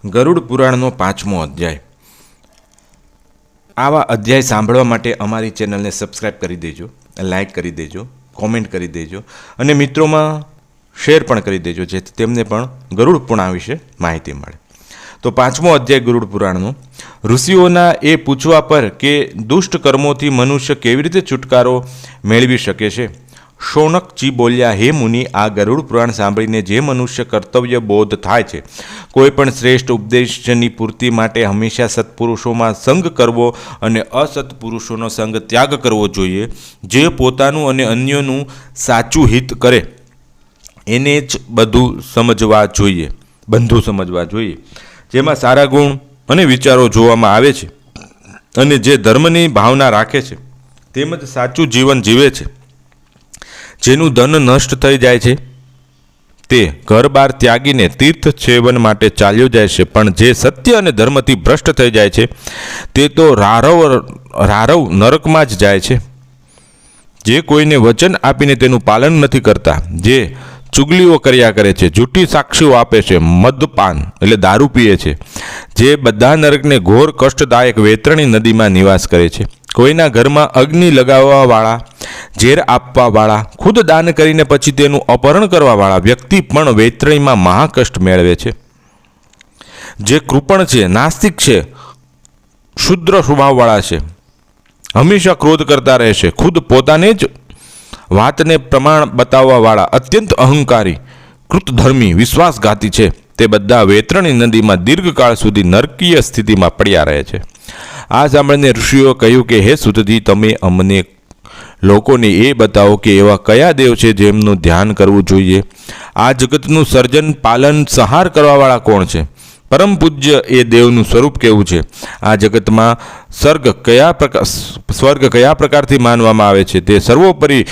ગરુડ પુરાણનો 5મો અધ્યાય। આવા અધ્યાય સાંભળવા માટે અમારી ચેનલને સબસ્ક્રાઈબ કરી દેજો, લાઈક કરી દેજો, કોમેન્ટ કરી દેજો અને મિત્રોમાં શેર પણ કરી દેજો, જેથી તેમને પણ ગરુડ પુરાણ વિશે માહિતી મળે। તો 5મો અધ્યાય ગરુડ પુરાણનો ઋષિઓના એ પૂછવા પર કે દુષ્ટ કર્મોથી મનુષ્ય કેવી રીતે છુટકારો મેળવી શકે છે, શૌનકજી બોલ્યા, હે મુનિ, આ ગરુડ પુરાણ સાંભળીને જે મનુષ્ય કર્તવ્ય બોધ થાય છે, કોઈ પણ શ્રેષ્ઠ ઉપદેશની પૂર્તિ માટે હંમેશા સત્પુરુષોમાં સંગ કરવો અને અસત્પુરુષોનો સંગ ત્યાગ કરવો જોઈએ। જે પોતાનું અને અન્યોનું સાચું હિત કરે એને જ બંધુ સમજવા જોઈએ, જેમાં સારા ગુણ અને વિચારો જોવામાં આવે છે અને જે ધર્મની ભાવના રાખે છે તેમજ સાચું જીવન જીવે છે। જેનું ધન નષ્ટ થઈ જાય છે તે ઘર બાર ત્યાગીને તીર્થ સેવન માટે ચાલ્યો જાય છે, પણ જે સત્ય અને ધર્મથી ભ્રષ્ટ થઈ જાય છે તે તો રારવ નરકમાં જ જાય છે। જે કોઈને વચન આપીને તેનું પાલન નથી કરતા, જે ચુગલીઓ કર્યા કરે છે, જૂઠી સાક્ષીઓ આપે છે, મદપાન એટલે દારૂ પીએ છે, જે બધા નરકને ઘોર કષ્ટદાયક વેતરણી નદીમાં નિવાસ કરે છે, કોઈના ઘરમાં અગ્નિ લગાવવાવાળા, ઝેર આપવાવાળા, ખુદ દાન કરીને પછી તેનું અપહરણ કરવાવાળા વ્યક્તિ પણ વેતરણીમાં મહાકષ્ટ મેળવે છે। જે કૃપણ છે, નાસ્તિક છે, શુદ્ર સ્વભાવવાળા છે, હંમેશા ક્રોધ કરતા રહે છે, ખુદ પોતાને જ વાતને પ્રમાણ બતાવવાવાળા, અત્યંત અહંકારી, કૃતધર્મી, વિશ્વાસઘાતી છે, તે બધા વેતરણી નદીમાં દીર્ઘકાળ સુધી નરકીય સ્થિતિમાં પડ્યા રહે છે। આ સાંભળીને ઋષિઓ કહ્યું કે હે સુતજી, તમે અમને લોકોને એ બતાવો કે એવા કયા દેવ છે જેમનું ધ્યાન કરવું જોઈએ। આ જગતનું સર્જન, પાલન, સંહાર કરવાવાળા કોણ છે? પરમ પૂજ્ય એ દેવનું સ્વરૂપ કેવું છે? આ જગતમાં સ્વર્ગ કયા પ્રકારથી માનવામાં આવે છે? તે સર્વોપરી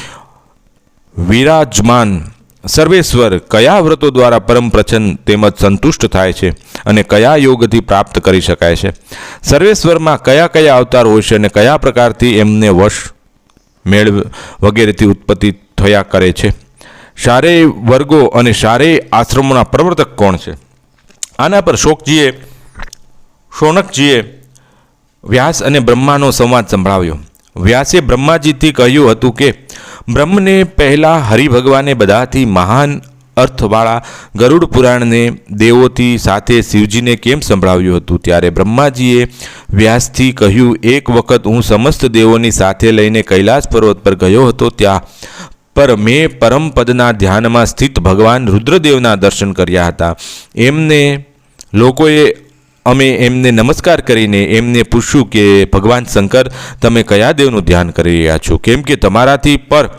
વિરાજમાન સર્વેશ્વર કયા વ્રતો દ્વારા પરમ પ્રસન્ન તેમજ સંતુષ્ટ થાય છે અને કયા યોગથી પ્રાપ્ત કરી શકાય છે? સર્વેશ્વરમાં કયા કયા અવતાર હોય છે અને કયા પ્રકારથી એમને વશ વગેરેથી ઉત્પત્તિ થયા કરે છે? શારેય વર્ગો અને શારેય આશ્રમોના પ્રવર્તક કોણ છે? આના પર શૌનકજીએ વ્યાસ અને બ્રહ્માનો સંવાદ સંભળાવ્યો। વ્યાસે બ્રહ્માજીથી કહ્યું હતું કે બ્રહ્મને પહેલાં હરિભગવાને બધાથી મહાન અર્થવાળા ગરુડ પુરાણને દેવોથી સાથે શિવજીને કેમ સંભળાવ્યું હતું? ત્યારે બ્રહ્માજીએ વ્યાસથી કહ્યું, એક વખત હું સમસ્ત દેવોની સાથે લઈને કૈલાસ પર્વત પર ગયો હતો, ત્યાં પર મેં પરમપદના ધ્યાનમાં સ્થિત ભગવાન રુદ્રદેવના દર્શન કર્યા હતા। અમે એમને નમસ્કાર કરીને એમને પૂછ્યું કે ભગવાન શંકર, તમે કયા દેવનું ધ્યાન કરી રહ્યા છો? કેમ કે તમારાથી પર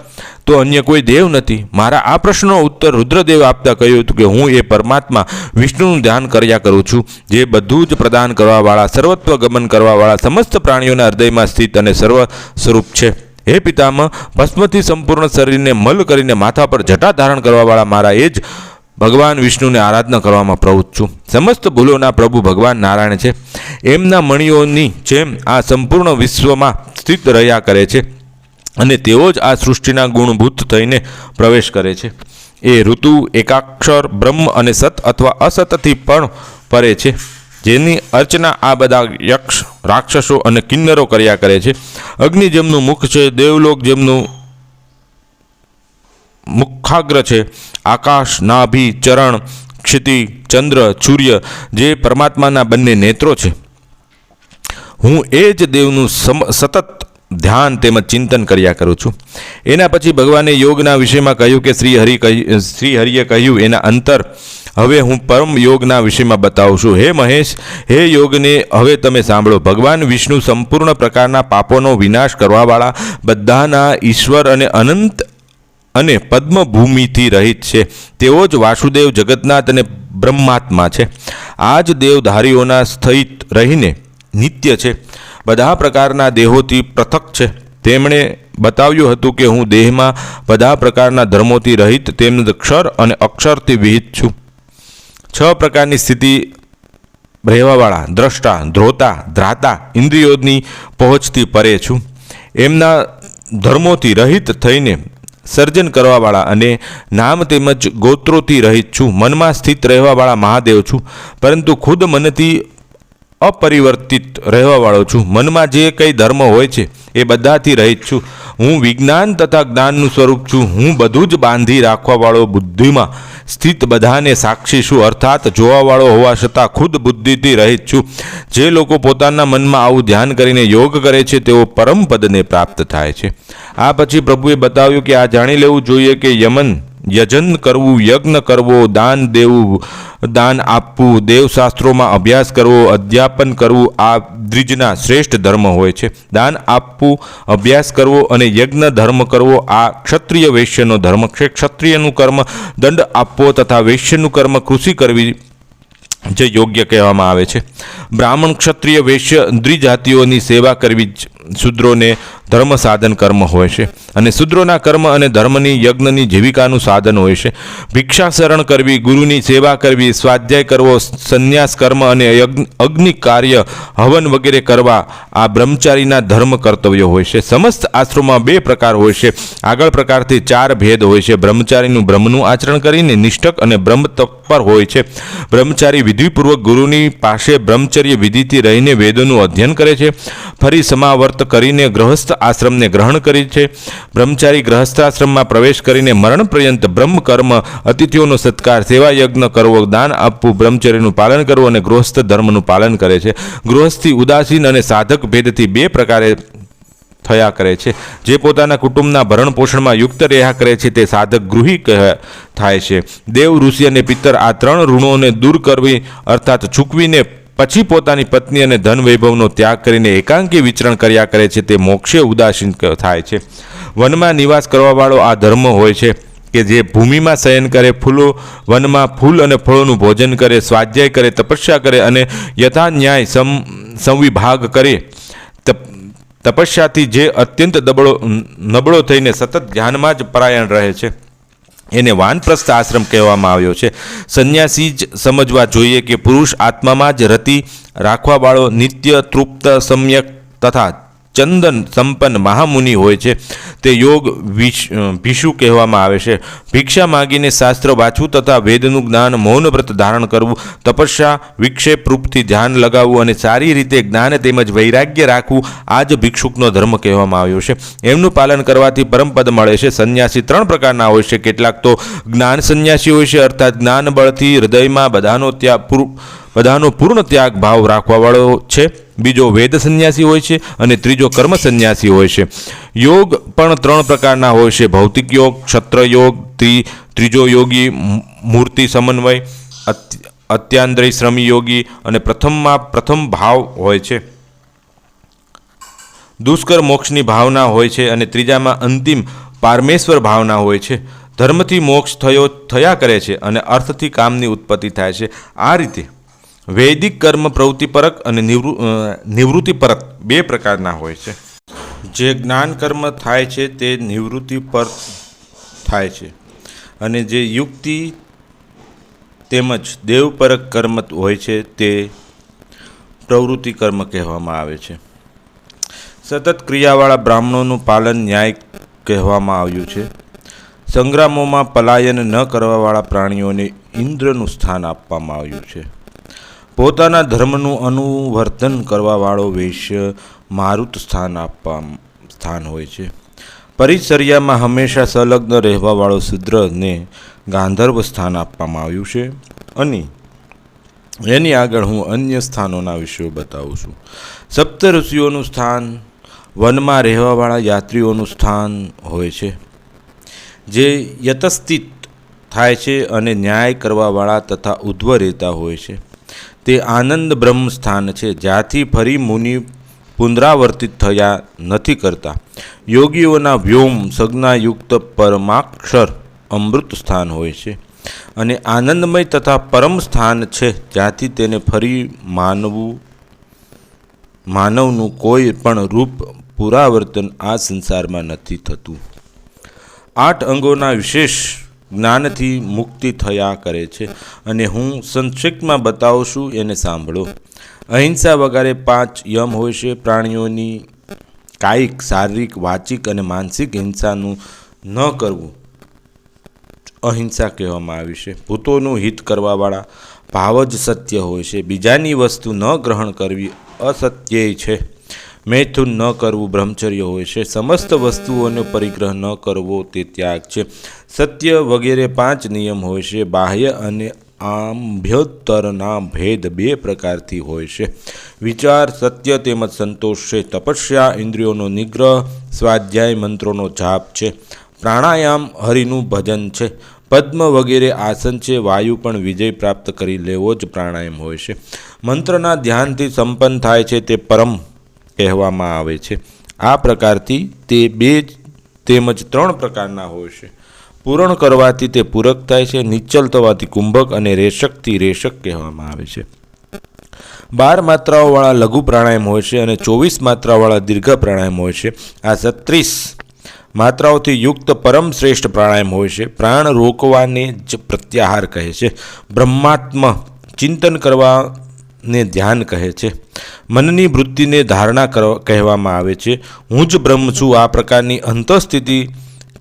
તો અન્ય કોઈ દેવ નથી। મારા આ પ્રશ્નનો ઉત્તર રુદ્રદેવ આપતા કહ્યું હતું કે હું એ પરમાત્મા વિષ્ણુનું ધ્યાન કર્યા કરું છું, જે બધું જ પ્રદાન કરવાવાળા, સર્વત્વ ગમન કરવાવાળા, સમસ્ત પ્રાણીઓના હૃદયમાં સ્થિત અને સર્વ સ્વરૂપ છે। હે પિતામહ, ભસ્મથી સંપૂર્ણ શરીરને મલ કરીને માથા પર જટા ધારણ કરવાવાળા મારા એ જ ભગવાન વિષ્ણુને આરાધના કરવામાં પ્રવૃત્ત છું। સમસ્ત ભૂલોના પ્રભુ ભગવાન નારાયણ છે, એમના મણિઓની જેમ આ સંપૂર્ણ વિશ્વમાં સ્થિત રહ્યા કરે છે અને તેઓ જ આ સૃષ્ટિના ગુણભૂત થઈને પ્રવેશ કરે છે। એ ઋતુ, એકાક્ષર, બ્રહ્મ અને સત અથવા અસતથી પણ પરે છે, જેની અર્ચના આ બધા યક્ષ, રાક્ષસો અને કિન્નરો કર્યા કરે છે। અગ્નિ જેમનું મુખ છે, દેવલોક જેમનું મુખાગ્ર છે, આકાશ, નાભી, ચરણ, ક્ષિતિ, ચંદ્ર, સૂર્ય જે પરમાત્માના બંને નેત્રો છે, હું એ જ દેવનું સતત ધ્યાન તેમજ ચિંતન કર્યા કરું છું। એના પછી ભગવાને યોગના વિષયમાં કહ્યું કે શ્રી હરિએ કહ્યું એના અંતર હવે હું પરમ યોગના વિષયમાં બતાવું છું। હે મહેશ, હે યોગને હવે તમે સાંભળો। ભગવાન વિષ્ણુ સંપૂર્ણ પ્રકારના પાપોનો વિનાશ કરવાવાળા, બધાના ઈશ્વર અને અનંત અને પદ્મભૂમિથી રહિત છે। તેઓ જ વાસુદેવ, જગન્નાથ અને બ્રહ્માત્મા છે। આ જ દેવધારીઓના સ્થિત રહીને નિત્ય છે, બધા પ્રકારના દેહોથી પૃથક છે। તેમણે બતાવ્યું હતું કે હું દેહમાં બધા પ્રકારના ધર્મોથી રહિત તેમજ ક્ષર અને અક્ષરથી વિહિત છું। 6 પ્રકારની સ્થિતિ રહેવાવાળા, દ્રષ્ટા, ધ્રોતા, ધ્રાતા, ઇન્દ્રિયોની પહોંચથી પરે છું। એમના ધર્મોથી રહિત થઈને સર્જન કરવાવાળા અને નામ તેમજ ગોત્રોથી રહિત છું. મનમાં સ્થિત રહેવાવાળા મહાદેવ છું, પરંતુ ખુદ મનથી અપરિવર્તિત રહેવાવાળો છું. મનમાં જે કંઈ ધર્મ હોય છે એ બધાથી રહિત છું. હું વિજ્ઞાન તથા જ્ઞાનનું સ્વરૂપ છું. હું બધું જ બાંધી રાખવાવાળો, બુદ્ધિમાં સ્થિત બધાને સાક્ષી છું, અર્થાત જોવાવાળો હોવા છતાં ખુદ બુદ્ધિથી રહિત છું. જે લોકો પોતાના મનમાં આવું ધ્યાન કરીને યોગ કરે છે તેઓ પરમ પદને પ્રાપ્ત થાય છે. આ પછી પ્રભુએ બતાવ્યું કે આ જાણી લેવું જોઈએ કે યજન કરવું, યજ્ઞ કરવો, દાન દેવું, દાન આપવું, દેવશાસ્ત્રોમાં અભ્યાસ કરવો, અધ્યાપન કરવું આ દ્વિજના શ્રેષ્ઠ ધર્મ હોય છે. દાન આપવું, અભ્યાસ કરવો અને યજ્ઞ ધર્મ કરવો આ ક્ષત્રિય વૈશ્યનો ધર્મ છે. ક્ષત્રિયનું કર્મ દંડ આપવો તથા વૈશ્યનું કર્મ કૃષિ કરવી જે યોગ્ય કહેવામાં આવે છે. બ્રાહ્મણ, ક્ષત્રિય, વૈશ્ય દ્વિજાતિઓની સેવા કરવી જ શૂદ્રોને ધર્મ સાધન કર્મ હોય છે અને શૂદ્રોના કર્મ અને ધર્મની યજ્ઞની જીવિકાનું સાધન હોય છે. ભિક્ષા શરણ કરવી, ગુરુની સેવા કરવી, સ્વાધ્યાય કરવો, સંન્યાસ કર્મ અને અગ્નિ કાર્ય, હવન વગેરે કરવા આ બ્રહ્મચારીના ધર્મ કર્તવ્યો હોય છે. સમસ્ત આશ્રમમાં 2 પ્રકાર હોય છે. આગળ પ્રકારથી 4 ભેદ હોય છે. બ્રહ્મચારીનું બ્રહ્મનું આચરણ કરીને નિષ્ઠક અને બ્રહ્મ તત્પર હોય છે. બ્રહ્મચારી વિધિપૂર્વક ગુરુની પાસે બ્રહ્મચર્ય વિધિથી રહીને વેદોનું અધ્યયન કરે છે. ફરી સમાવર્ત કરીને ગૃહસ્થ આશ્રમને ગ્રહણ કરે છે. બ્રહ્મચારી ગૃહસ્થાશ્રમમાં પ્રવેશ કરીને મરણ પર્યંત બ્રહ્મ કર્મ, અતિથિઓનો સત્કાર, સેવા યજ્ઞ કરવો, દાન આપવું, બ્રહ્મચર્યનું પાલન કરવું અને ગૃહસ્થ ધર્મનું પાલન કરે છે. ગૃહસ્થી ઉદાસીન અને સાધક ભેદથી 2 પ્રકારે થયા કરે છે. જે પોતાના કુટુંબના ભરણ પોષણમાં યુક્ત રહ્યા કરે છે તે સાધક ગૃહી થાય છે. દેવ, ઋષિ અને પિત્તર આ 3 ઋણોને દૂર કરવી અર્થાત ચૂકવીને પછી પોતાની પત્ની અને ધન વૈભવનો ત્યાગ કરીને એકાંકી વિચરણ કર્યા કરે છે તે મોક્ષે ઉદાસીન થાય છે. વનમાં નિવાસ કરવાવાળો આ ધર્મ હોય છે કે જે ભૂમિમાં શયન કરે, વનમાં ફૂલ અને ફળોનું ભોજન કરે, સ્વાધ્યાય કરે, તપસ્યા કરે અને યથા ન્યાય સંવિભાગ કરે. તપસ્યાથી જે અત્યંત નબળો થઈને સતત ધ્યાનમાં જ પરાયણ રહે છે એને વાનપ્રસ્થ આશ્રમ કહેવામાં આવ્યો છે. સંન્યાસી જ સમજવા જોઈએ કે પુરુષ આત્મામાં જ રતિ રાખવાવાળો નિત્ય તૃપ્ત સમ્યક તથા ચંદન સંપન્ન મહામુનિ હોય છે. તે યોગ ભીષુ કહેવામાં આવે છે. ભિક્ષા માગીને શાસ્ત્ર વાંચવું તથા વેદનું જ્ઞાન, મૌન વ્રત ધારણ કરવું, તપસ્યા, વિક્ષેપ રૂપથી ધ્યાન લગાવવું અને સારી રીતે જ્ઞાન તેમજ વૈરાગ્ય રાખવું આ જ ભિક્ષુકનો ધર્મ કહેવામાં આવ્યો છે. એમનું પાલન કરવાથી પરમપદ મળે છે. સંન્યાસી 3 પ્રકારના હોય છે. કેટલાક તો જ્ઞાન સંન્યાસી હોય છે, અર્થાત જ્ઞાન બળથી હૃદયમાં બધાનો પૂર્ણ ત્યાગ ભાવ રાખવાવાળો છે. બીજો વેદ સંન્યાસી હોય છે અને ત્રીજો કર્મ સંન્યાસી હોય છે. યોગ પણ 3 પ્રકારના હોય છે. ભૌતિક યોગ, ક્ષત્ર યોગ, ત્રીજો યોગી મૂર્તિ સમન્વય, અત્યાંદ્રય શ્રમી યોગી અને પ્રથમ ભાવ હોય છે. દુષ્કર મોક્ષની ભાવના હોય છે અને ત્રીજામાં અંતિમ પારમેશ્વર ભાવના હોય છે. ધર્મથી મોક્ષ થયા કરે છે અને અર્થથી કામની ઉત્પત્તિ થાય છે. આ રીતે વૈદિક કર્મ પ્રવૃત્તિપરક અને નિવૃત્તિપરક 2 પ્રકારના હોય છે. જે જ્ઞાન કર્મ થાય છે તે નિવૃત્તિ પર થાય છે અને જે યુક્તિ તેમજ દેવપરક કર્મ હોય છે તે પ્રવૃત્તિ કર્મ કહેવામાં આવે છે. સતત ક્રિયાવાળા બ્રાહ્મણોનું પાલન ન્યાય કહેવામાં આવ્યું છે. સંગ્રામોમાં પલાયન ન કરવાવાળા પ્રાણીઓને ઇન્દ્રનું સ્થાન આપવામાં આવ્યું છે. પોતાના ધર્મનું અનુવર્તન કરવાવાળો વૈશ્ય મારુત સ્થાન હોય છે. પરિચર્યામાં હંમેશા સંલગ્ન રહેવાવાળો શૂદ્રને ગાંધર્વ સ્થાન આપવામાં આવ્યું છે. અને એની આગળ હું અન્ય સ્થાનોના વિષયો બતાવું છું. સપ્ત ઋષિઓનું સ્થાન, વનમાં રહેવાવાળા યાત્રીઓનું સ્થાન હોય છે જે યતસ્થિત થાય છે અને ન્યાય કરવાવાળા તથા ઉધ્વ રહેતા હોય છે. તે આનંદ બ્રહ્મ સ્થાન છે જ્યાંથી ફરી મુનિ પુનરાવર્તિત થયા નથી કરતા. યોગીઓના વ્યોમ સંજ્ઞાયુક્ત પરમાક્ષર અમૃત સ્થાન હોય છે અને આનંદમય તથા પરમ સ્થાન છે જ્યાંથી તેને ફરી માનવનું કોઈ પણ રૂપ પુનરાવર્તન આ સંસારમાં નથી થતું. 8 અંગોના વિશેષ જ્ઞાનથી મુક્તિ થયા કરે છે અને હું સંક્ષિપ્તમાં બતાવું છું, એને સાંભળો. અહિંસા વગેરે 5 યમ હોય છે. પ્રાણીઓની કાયિક, શારીરિક, વાચિક અને માનસિક હિંસાનું ન કરવું અહિંસા કહેવામાં આવી છે. ભૂતોનું હિત કરવાવાળા ભાવ જ સત્ય હોય છે. બીજાની વસ્તુ ન ગ્રહણ કરવી અસત્ય છે. મૈથુન ન કરવું બ્રહ્મચર્ય હોય છે. સમસ્ત વસ્તુઓનો પરિગ્રહ ન કરવો તે ત્યાગ છે. સત્ય વગેરે 5 નિયમ હોય છે. બાહ્ય અને આભ્યંતરના ભેદ 2 પ્રકારથી હોય છે. વિચાર, સત્ય તેમજ સંતોષ છે. તપસ્યા ઇન્દ્રિયોનો નિગ્રહ, સ્વાધ્યાય મંત્રોનો જાપ છે. પ્રાણાયામ હરિનું ભજન છે. પદ્મ વગેરે આસન છે. વાયુ પણ વિજય પ્રાપ્ત કરી લેવો જ પ્રાણાયામ હોય છે. મંત્રના ધ્યાનથી સંપન્ન થાય છે તે પરમ કહેવામાં આવે છે. આ પ્રકારથી તે 2 તેમજ 3 પ્રકારના હોય છે. પૂરણ કરવાથી તે પૂરક થાય છે. નિશ્ચલ થવાથી કુંભક અને રેશકથી રેશક કહેવામાં આવે છે. 12 માત્રાઓવાળા લઘુ પ્રાણાયામ હોય છે અને 24 માત્રાવાળા દીર્ઘ પ્રાણાયામ હોય છે. આ 36 માત્રાઓથી યુક્ત પરમ શ્રેષ્ઠ પ્રાણાયામ હોય છે. પ્રાણ રોકવાને જ પ્રત્યાહાર કહે છે. બ્રહ્માત્મ ચિંતન કરવાને ધ્યાન કહે છે. મનની વૃત્તિને ધારણા કહેવામાં આવે છે. હું જ બ્રહ્મ છું આ પ્રકારની અંતઃસ્થિતિ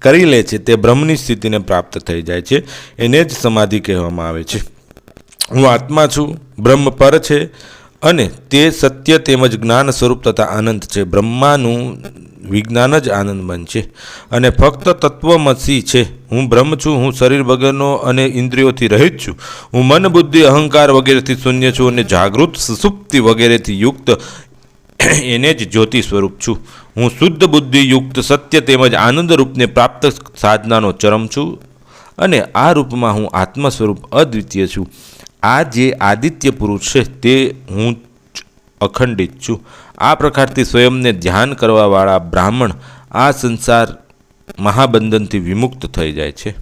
કરી લે છે તે બ્રહ્મની સ્થિતિને પ્રાપ્ત થઈ જાય છે. એને જ સમાધિ કહેવામાં આવે છે. હું આત્મા છું, બ્રહ્મ પર છે અને તે સત્ય તેમજ જ્ઞાન સ્વરૂપ તથા આનંદ છે. બ્રહ્માનું વિજ્ઞાન જ આનંદ બનશે અને ફક્ત તત્વમસી છે. હું બ્રહ્મ છું. હું શરીર વગરનો અને ઇન્દ્રિયોથી રહિત છું. હું મન, બુદ્ધિ, અહંકાર વગેરેથી શૂન્ય છું અને જાગૃત, સુષુપ્તિ વગેરેથી યુક્ત એને જ જ્યોતિ સ્વરૂપ છું. હું શુદ્ધ બુદ્ધિયુક્ત સત્ય તેમજ આનંદ રૂપને પ્રાપ્ત સાધનાનો ચરમ છું અને આ રૂપમાં હું આત્મ સ્વરૂપ અદ્વિતીય છું. આ જે આદિત્ય પુરુષ છે તે હું જ અખંડિત છું. આ પ્રકારથી સ્વયંને ધ્યાન કરવાવાળા બ્રાહ્મણ આ સંસાર મહાબંધનથી વિમુક્ત થઈ જાય છે.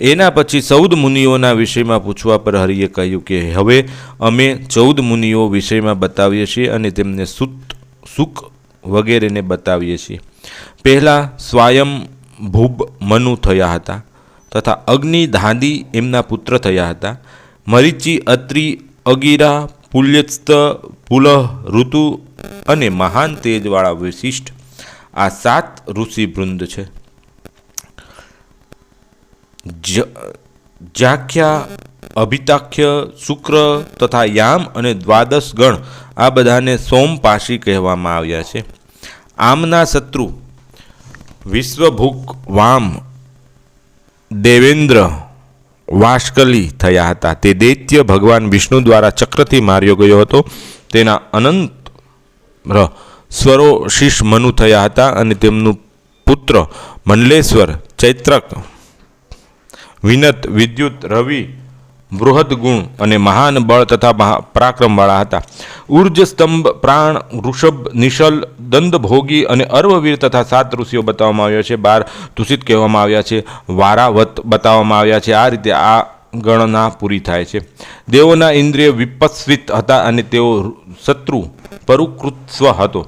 એના પછી 14 મુનિઓના વિષયમાં પૂછવા પર હરિએ કહ્યું કે હવે અમે 14 મુનિઓ વિષયમાં બતાવીએ છીએ અને તેમને સુખ વગેરેને બતાવીએ છીએ. પહેલાં સ્વયંભૂબ મનુ થયા હતા તથા અગ્નિ, ધાદી એમના પુત્ર થયા હતા. મરીચી, અત્રિ, અગિરા, પુલ્યસ્ત, પુલહ, ઋતુ અને મહાન તેજવાળા વિશિષ્ટ આ 7 ઋષિવૃંદ છે. જાખ્યા, અભિતાખ્ય, શુક્ર તથા યામ અને 12 ગણ આ બધાને સોમપાશી કહેવામાં આવ્યા છે. આમના શત્રુ વિશ્વભુક, વામ, દેવેન્દ્ર, વાષ્કલી થયા હતા. તે દૈત્ય ભગવાન વિષ્ણુ દ્વારા ચક્રથી માર્યો ગયો હતો. તેના અનંત સ્વરો શિષ મનુ થયા હતા અને તેમનું પુત્ર મંડલેશ્વર, ચૈત્રક, વિનત, વિદ્યુત, રવિ, બૃહદ ગુણ અને મહાન બળ તથા પરાક્રમવાળા હતા. ઉર્જ, સ્તંભ, પ્રાણ, વૃષભ, નિશલ, દંડભોગી અને અર્વવીર તથા 7 ઋષિઓ બતાવવામાં આવ્યા છે. 12 તુષિત કહેવામાં આવ્યા છે. વારાવત બતાવવામાં આવ્યા છે. આ રીતે આ ગણના પૂરી થાય છે. દેવોના ઇન્દ્રિય વિપસ્વિત હતા અને તેઓ શત્રુ પરુકૃત્સ્વ હતો.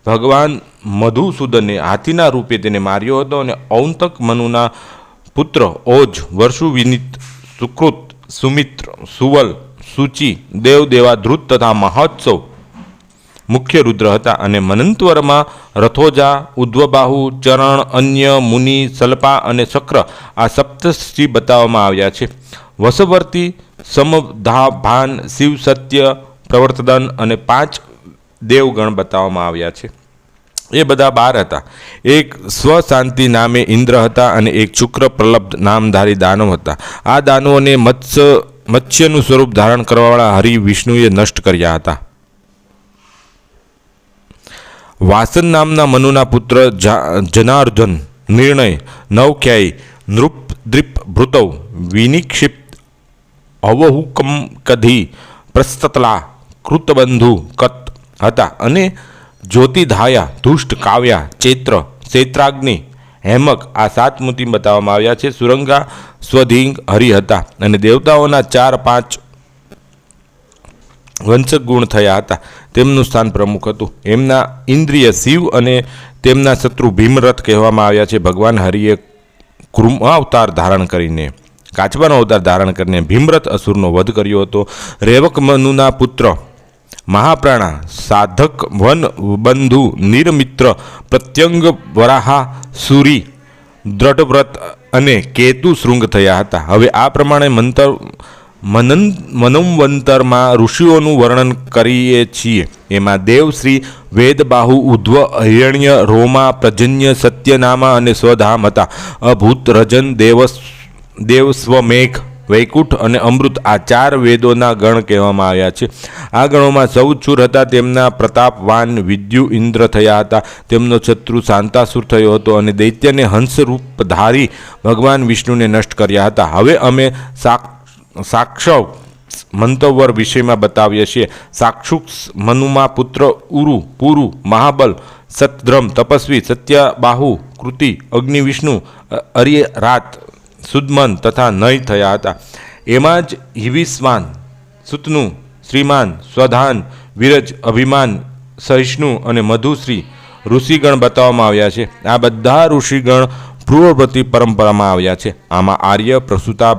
ભગવાન મધુસૂદને હાથીના રૂપે તેને માર્યો હતો અને ઔંતક મનુના પુત્ર ઓજ, વર્ષુ, વિનિત, સુકૃત, સુમિત્ર, સુવલ, સૂચિ, દેવદેવાધૃત તથા મહોત્સવ મુખ્ય રુદ્ર હતા. અને મનંતવરમાં રથોજા, ઉદ્વબાહુ, ચરણ, અન્ય, મુનિ, સલ્પા અને શક્ર આ સપ્તર્ષિ બતાવવામાં આવ્યા છે. વસવર્તી, સમધાભાન, શિવ, સત્ય, પ્રવર્તન અને 5 દેવગણ બતાવવામાં આવ્યા છે. એ બધા 12 હતા. એક સ્વશાંતિ નામે ઇન્દ્ર હતા અને એક શુક્ર પ્રલબ્ધ નામધારી દાનવ હતા. આ દાનવોને મત્સ્યનું સ્વરૂપ ધારણ કરવાવાળા હરિ વિષ્ણુએ નષ્ટ કર્યા હતા. વાસન નામના મનુના પુત્ર જનાર્દન, નિર્ણય, નવખ્યાયી, નૃપદ્રીપ, ભૃતવ, વિનિક્ષિપ્ત, અવહુકમ, કધી, પ્રસ્તતલા, કૃતબંધુ, કત હતા. અને જ્યોતિધાયા, ધુષ્ટ, કાવ્યા, ચૈત્ર, ચૈત્રાગ્નિ, હેમક આ 7 મૂર્તિ બતાવવામાં આવ્યા છે. સુરંગા, સ્વધિંગ, હરિ હતા અને દેવતાઓના 4-5 વંશક ગુણ થયા હતા. તેમનું સ્થાન પ્રમુખ હતું. એમના ઇન્દ્રિય શિવ અને તેમના શત્રુ ભીમરથ કહેવામાં આવ્યા છે. ભગવાન હરિએ કુર્માવતાર ધારણ કરીને, કાચબાનો અવતાર ધારણ કરીને ભીમરથ અસુરનો વધ કર્યો હતો. રેવક મનુના પુત્ર મહાપ્રાણા, સાધક, વન બંધુ, નિરમિત્ર, પ્રત્યંગ, વરાહા, સુરી, દ્રઢવ્રત અને કેતુ શૃંગ થયા હતા. હવે આ પ્રમાણે મનવંતરમાં ઋષિઓનું વર્ણન કરીએ છીએ. એમાં દેવશ્રી, વેદબાહુ, ઉદ્ધવ, હિરણ્ય, રોમા, પ્રજન્ય, સત્યનામા અને સ્વધામ હતા. અભૂત, રજન, દેવસ્વમેઘ, વૈકુંઠ અને અમૃત આ 4 વેદોના ગણ કહેવામાં આવ્યા છે. આ ગણોમાં 14 શૂર હતા. તેમના પ્રતાપવાન વિદ્યુ ઇન્દ્ર થયા હતા. તેમનો શત્રુ શાંતાસુર થયો હતો અને દૈત્યને હંસરૂપ ધારી ભગવાન વિષ્ણુને નષ્ટ કર્યા હતા. હવે અમે સાક્ષવ મંતવર વિષયમાં બતાવીએ છીએ. સાક્ષુક્ષ મનુમાં પુત્ર ઉરુ, પુરુ, મહાબલ, સતધ્રમ, તપસ્વી, સત્યબાહુ, કૃતિ, અગ્નિ, વિષ્ણુ, અરિરાત, સુદમન તથા નય થયા હતા. એમાં જ હિવિસ્વાન, સુતનુ, શ્રીમાન, સ્વધાન, વિરજ, અભિમાન, સહિષ્ણુ અને મધુશ્રી ઋષિગણ બતાવવામાં આવ્યા છે. આ બધા ઋષિગણ પૂર્વવર્તી પરંપરામાં આવ્યા છે. આમાં આર્ય, પ્રસૂતા,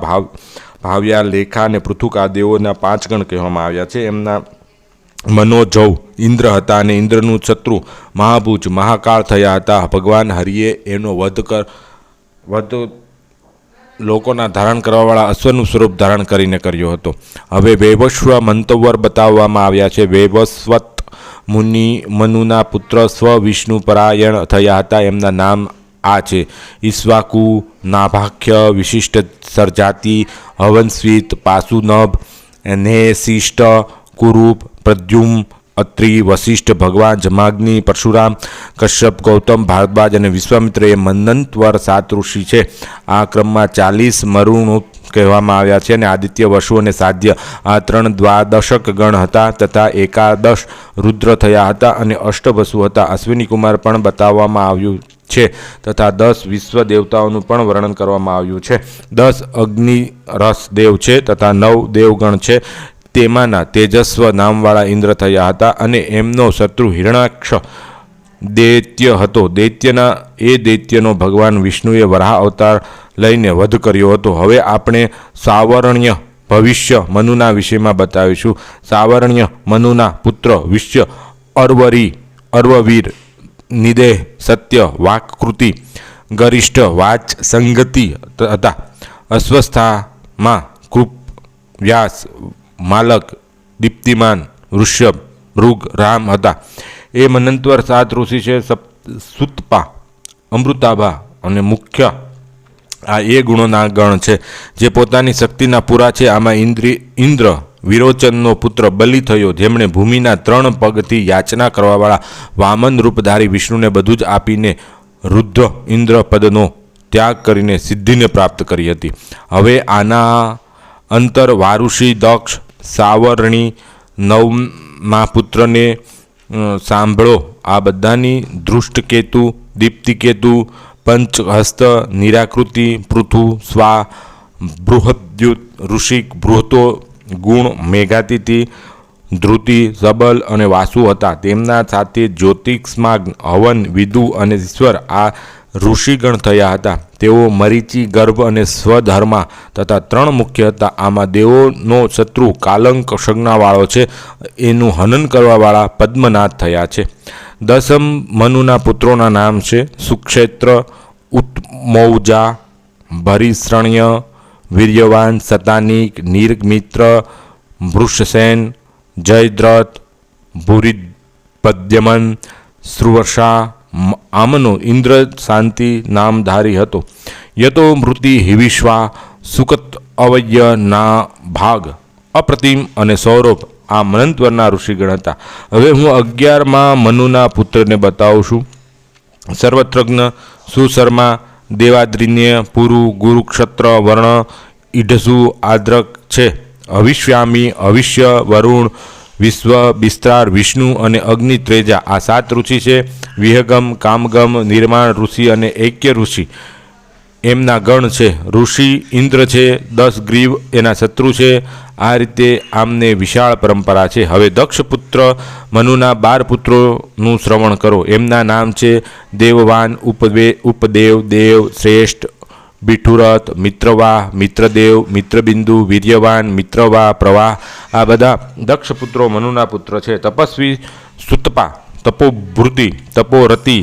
ભાવ્યા, લેખા અને પૃથુકા દેવોના 5 ગણ કહેવામાં આવ્યા છે. એમના મનોજવ ઇન્દ્ર હતા અને ઇન્દ્રનું શત્રુ મહાભુજ, મહાકાળ થયા હતા. ભગવાન હરિએ એનો વધ લોકોના ધારણ કરવાવાળા અશ્વનું સ્વરૂપ ધારણ કરીને કર્યો હતો. હવે વૈવસ્વ મંતવર બતાવવામાં આવ્યા છે. વૈવસ્વત મનુના પુત્ર સ્વ વિષ્ણુ પરાયણ થયા હતા. એમના નામ આ છે: ઈશ્વાકુ, નાભાખ્ય, વિશિષ્ટ, સરજાતિ, હવનસ્વીત, પાસુનભ, નેશિષ્ટ, કુરૂપ, પ્રદ્યુમ, અત્રિ, વશિષ્ઠ, ભગવાન, જમાગ્નિ, પરશુરામ, કશ્યપ, ગૌતમ, ભારદ્વાજ અને વિશ્વામિત્ર એ મન્વંતર 7 ઋષિ છે. આ ક્રમમાં 40 મરુણો કહેવામાં આવ્યા છે અને આદિત્ય, વસુ અને સાધ્ય આ 3 દ્વાદશક ગણ હતા તથા 11 રુદ્ર થયા હતા અને 8 વસુ હતા. અશ્વિની કુમાર પણ બતાવવામાં આવ્યું છે તથા 10 વિશ્વ દેવતાઓનું પણ વર્ણન કરવામાં આવ્યું છે. 10 અગ્નિરસ દેવ છે તથા 9 દેવગણ છે. તેમાંના તેજસ્વ નામવાળા ઇન્દ્ર થયા હતા અને એમનો શત્રુ હિરણાક્ષ દૈત્ય હતો. દૈત્યનો ભગવાન વિષ્ણુએ વરાહ અવતાર લઈને વધ કર્યો હતો. હવે આપણે સાવરણ્ય ભવિષ્ય મનુના વિષયમાં બતાવીશું. સાવરણ્ય મનુના પુત્ર વિશ્ય, અર્વવીર, નિદેહ, સત્ય, વાકકૃતિ, ગરિષ્ઠ, વાચ, સંગતિ હતા. અશ્વસ્થામાં કૃપ, વ્યાસ, માલક, દીપ્તિમાન, ઋષભ, મૃગ, રામ હતા. એ મન્વંતર 7 ઋષિ છે. સુતપા, અમૃતાભા અને મુખ્ય આ એ ગુણોના ગણ છે જે પોતાની શક્તિના પૂરા છે. આમાં ઇન્દ્ર વિરોચનનો પુત્ર બલિ થયો, જેમણે ભૂમિના 3 પગથી યાચના કરવાવાળા વામન રૂપધારી વિષ્ણુને બધું જ આપીને રુદ્ર ઇન્દ્ર પદનો ત્યાગ કરીને સિદ્ધિને પ્રાપ્ત કરી હતી. હવે આના અંતર વારુષી, દક્ષ, સાવરણી 9મા પુત્રને સાંભળો. આ બધાની ધૃષ્ટકેતુ, દીપ્તિકેતુ, પંચહસ્ત, નિરાકૃતિ, પૃથુ, સ્વા, બૃહદ્યુત, ઋષિક, બૃહતો, ગુણ, મેઘાતિથિ, ધૃતિ, સબલ અને વાસુ હતા. તેમના સાથે જ્યોતિષ્માગ, હવન, વિદુ અને ઈશ્વર આ ઋષિગણ થયા હતા. તેઓ મરીચી, ગર્ભ અને સ્વધર્મા તથા 3 મુખ્ય હતા. આમાં દેવોનો શત્રુ કાલંક સંજ્ઞાવાળો છે. એનું હનન કરવાવાળા પદ્મનાથ થયા છે. 10મ મનુના પુત્રોના નામ છે: સુક્ષેત્ર, ઉત્મૌજા, ભરિશ્રણ્ય, વીર્યવાન, શતાનિક, નીરમિત્ર, વૃષસેન, જયદ્રથ, ભૂરિપદ્યમન, શ્રુવર્ષા. આમનો ઇન્દ્ર શાંતિ નામધારી હતો. યતો મૃતિ, હિવિશ્વા, સુકત, અવય, ના ભાગ, અપ્રતિમ અને સૌરભ આ મન્વંતરના ઋષિગણ હતા. હવે હું 11મા મનુના પુત્રને બતાવું છું. સર્વત્રજ્ઞ, સુશર્મા, દેવાદ્રિન્ય, પુરુ, ગુરુક્ષત્ર, વર્ણ, ઈઢસુ, આદ્રક છે. હવિષ્યામી, હવિષ્ય, વરુણ, વિશ્વ, બિસ્ત્રાર, વિષ્ણુ અને અગ્નિ ત્રેજા આ 7 ઋષિ છે. વિહગમ, કામગમ, નિર્માણ ઋષિ અને ઐક્ય ઋષિ એમના ગણ છે. ઋષિ ઇન્દ્ર છે. 10 ગ્રીવ એના શત્રુ છે. આ રીતે આમને વિશાળ પરંપરા છે. હવે દક્ષ પુત્ર મનુના 12 પુત્રોનું શ્રવણ કરો. એમના નામ છે: દેવવાન, ઉપદેવ, દેવ, શ્રેષ્ઠ, બિઠુરથ, મિત્રવા, મિત્રદેવ, મિત્રબિંદુ, વીર્યવાન, મિત્રવા, પ્રવાહ આ બધા દક્ષ પુત્રો મનુના પુત્ર છે. તપસ્વી સુતપા, તપોભૃતિ, તપોરતિ,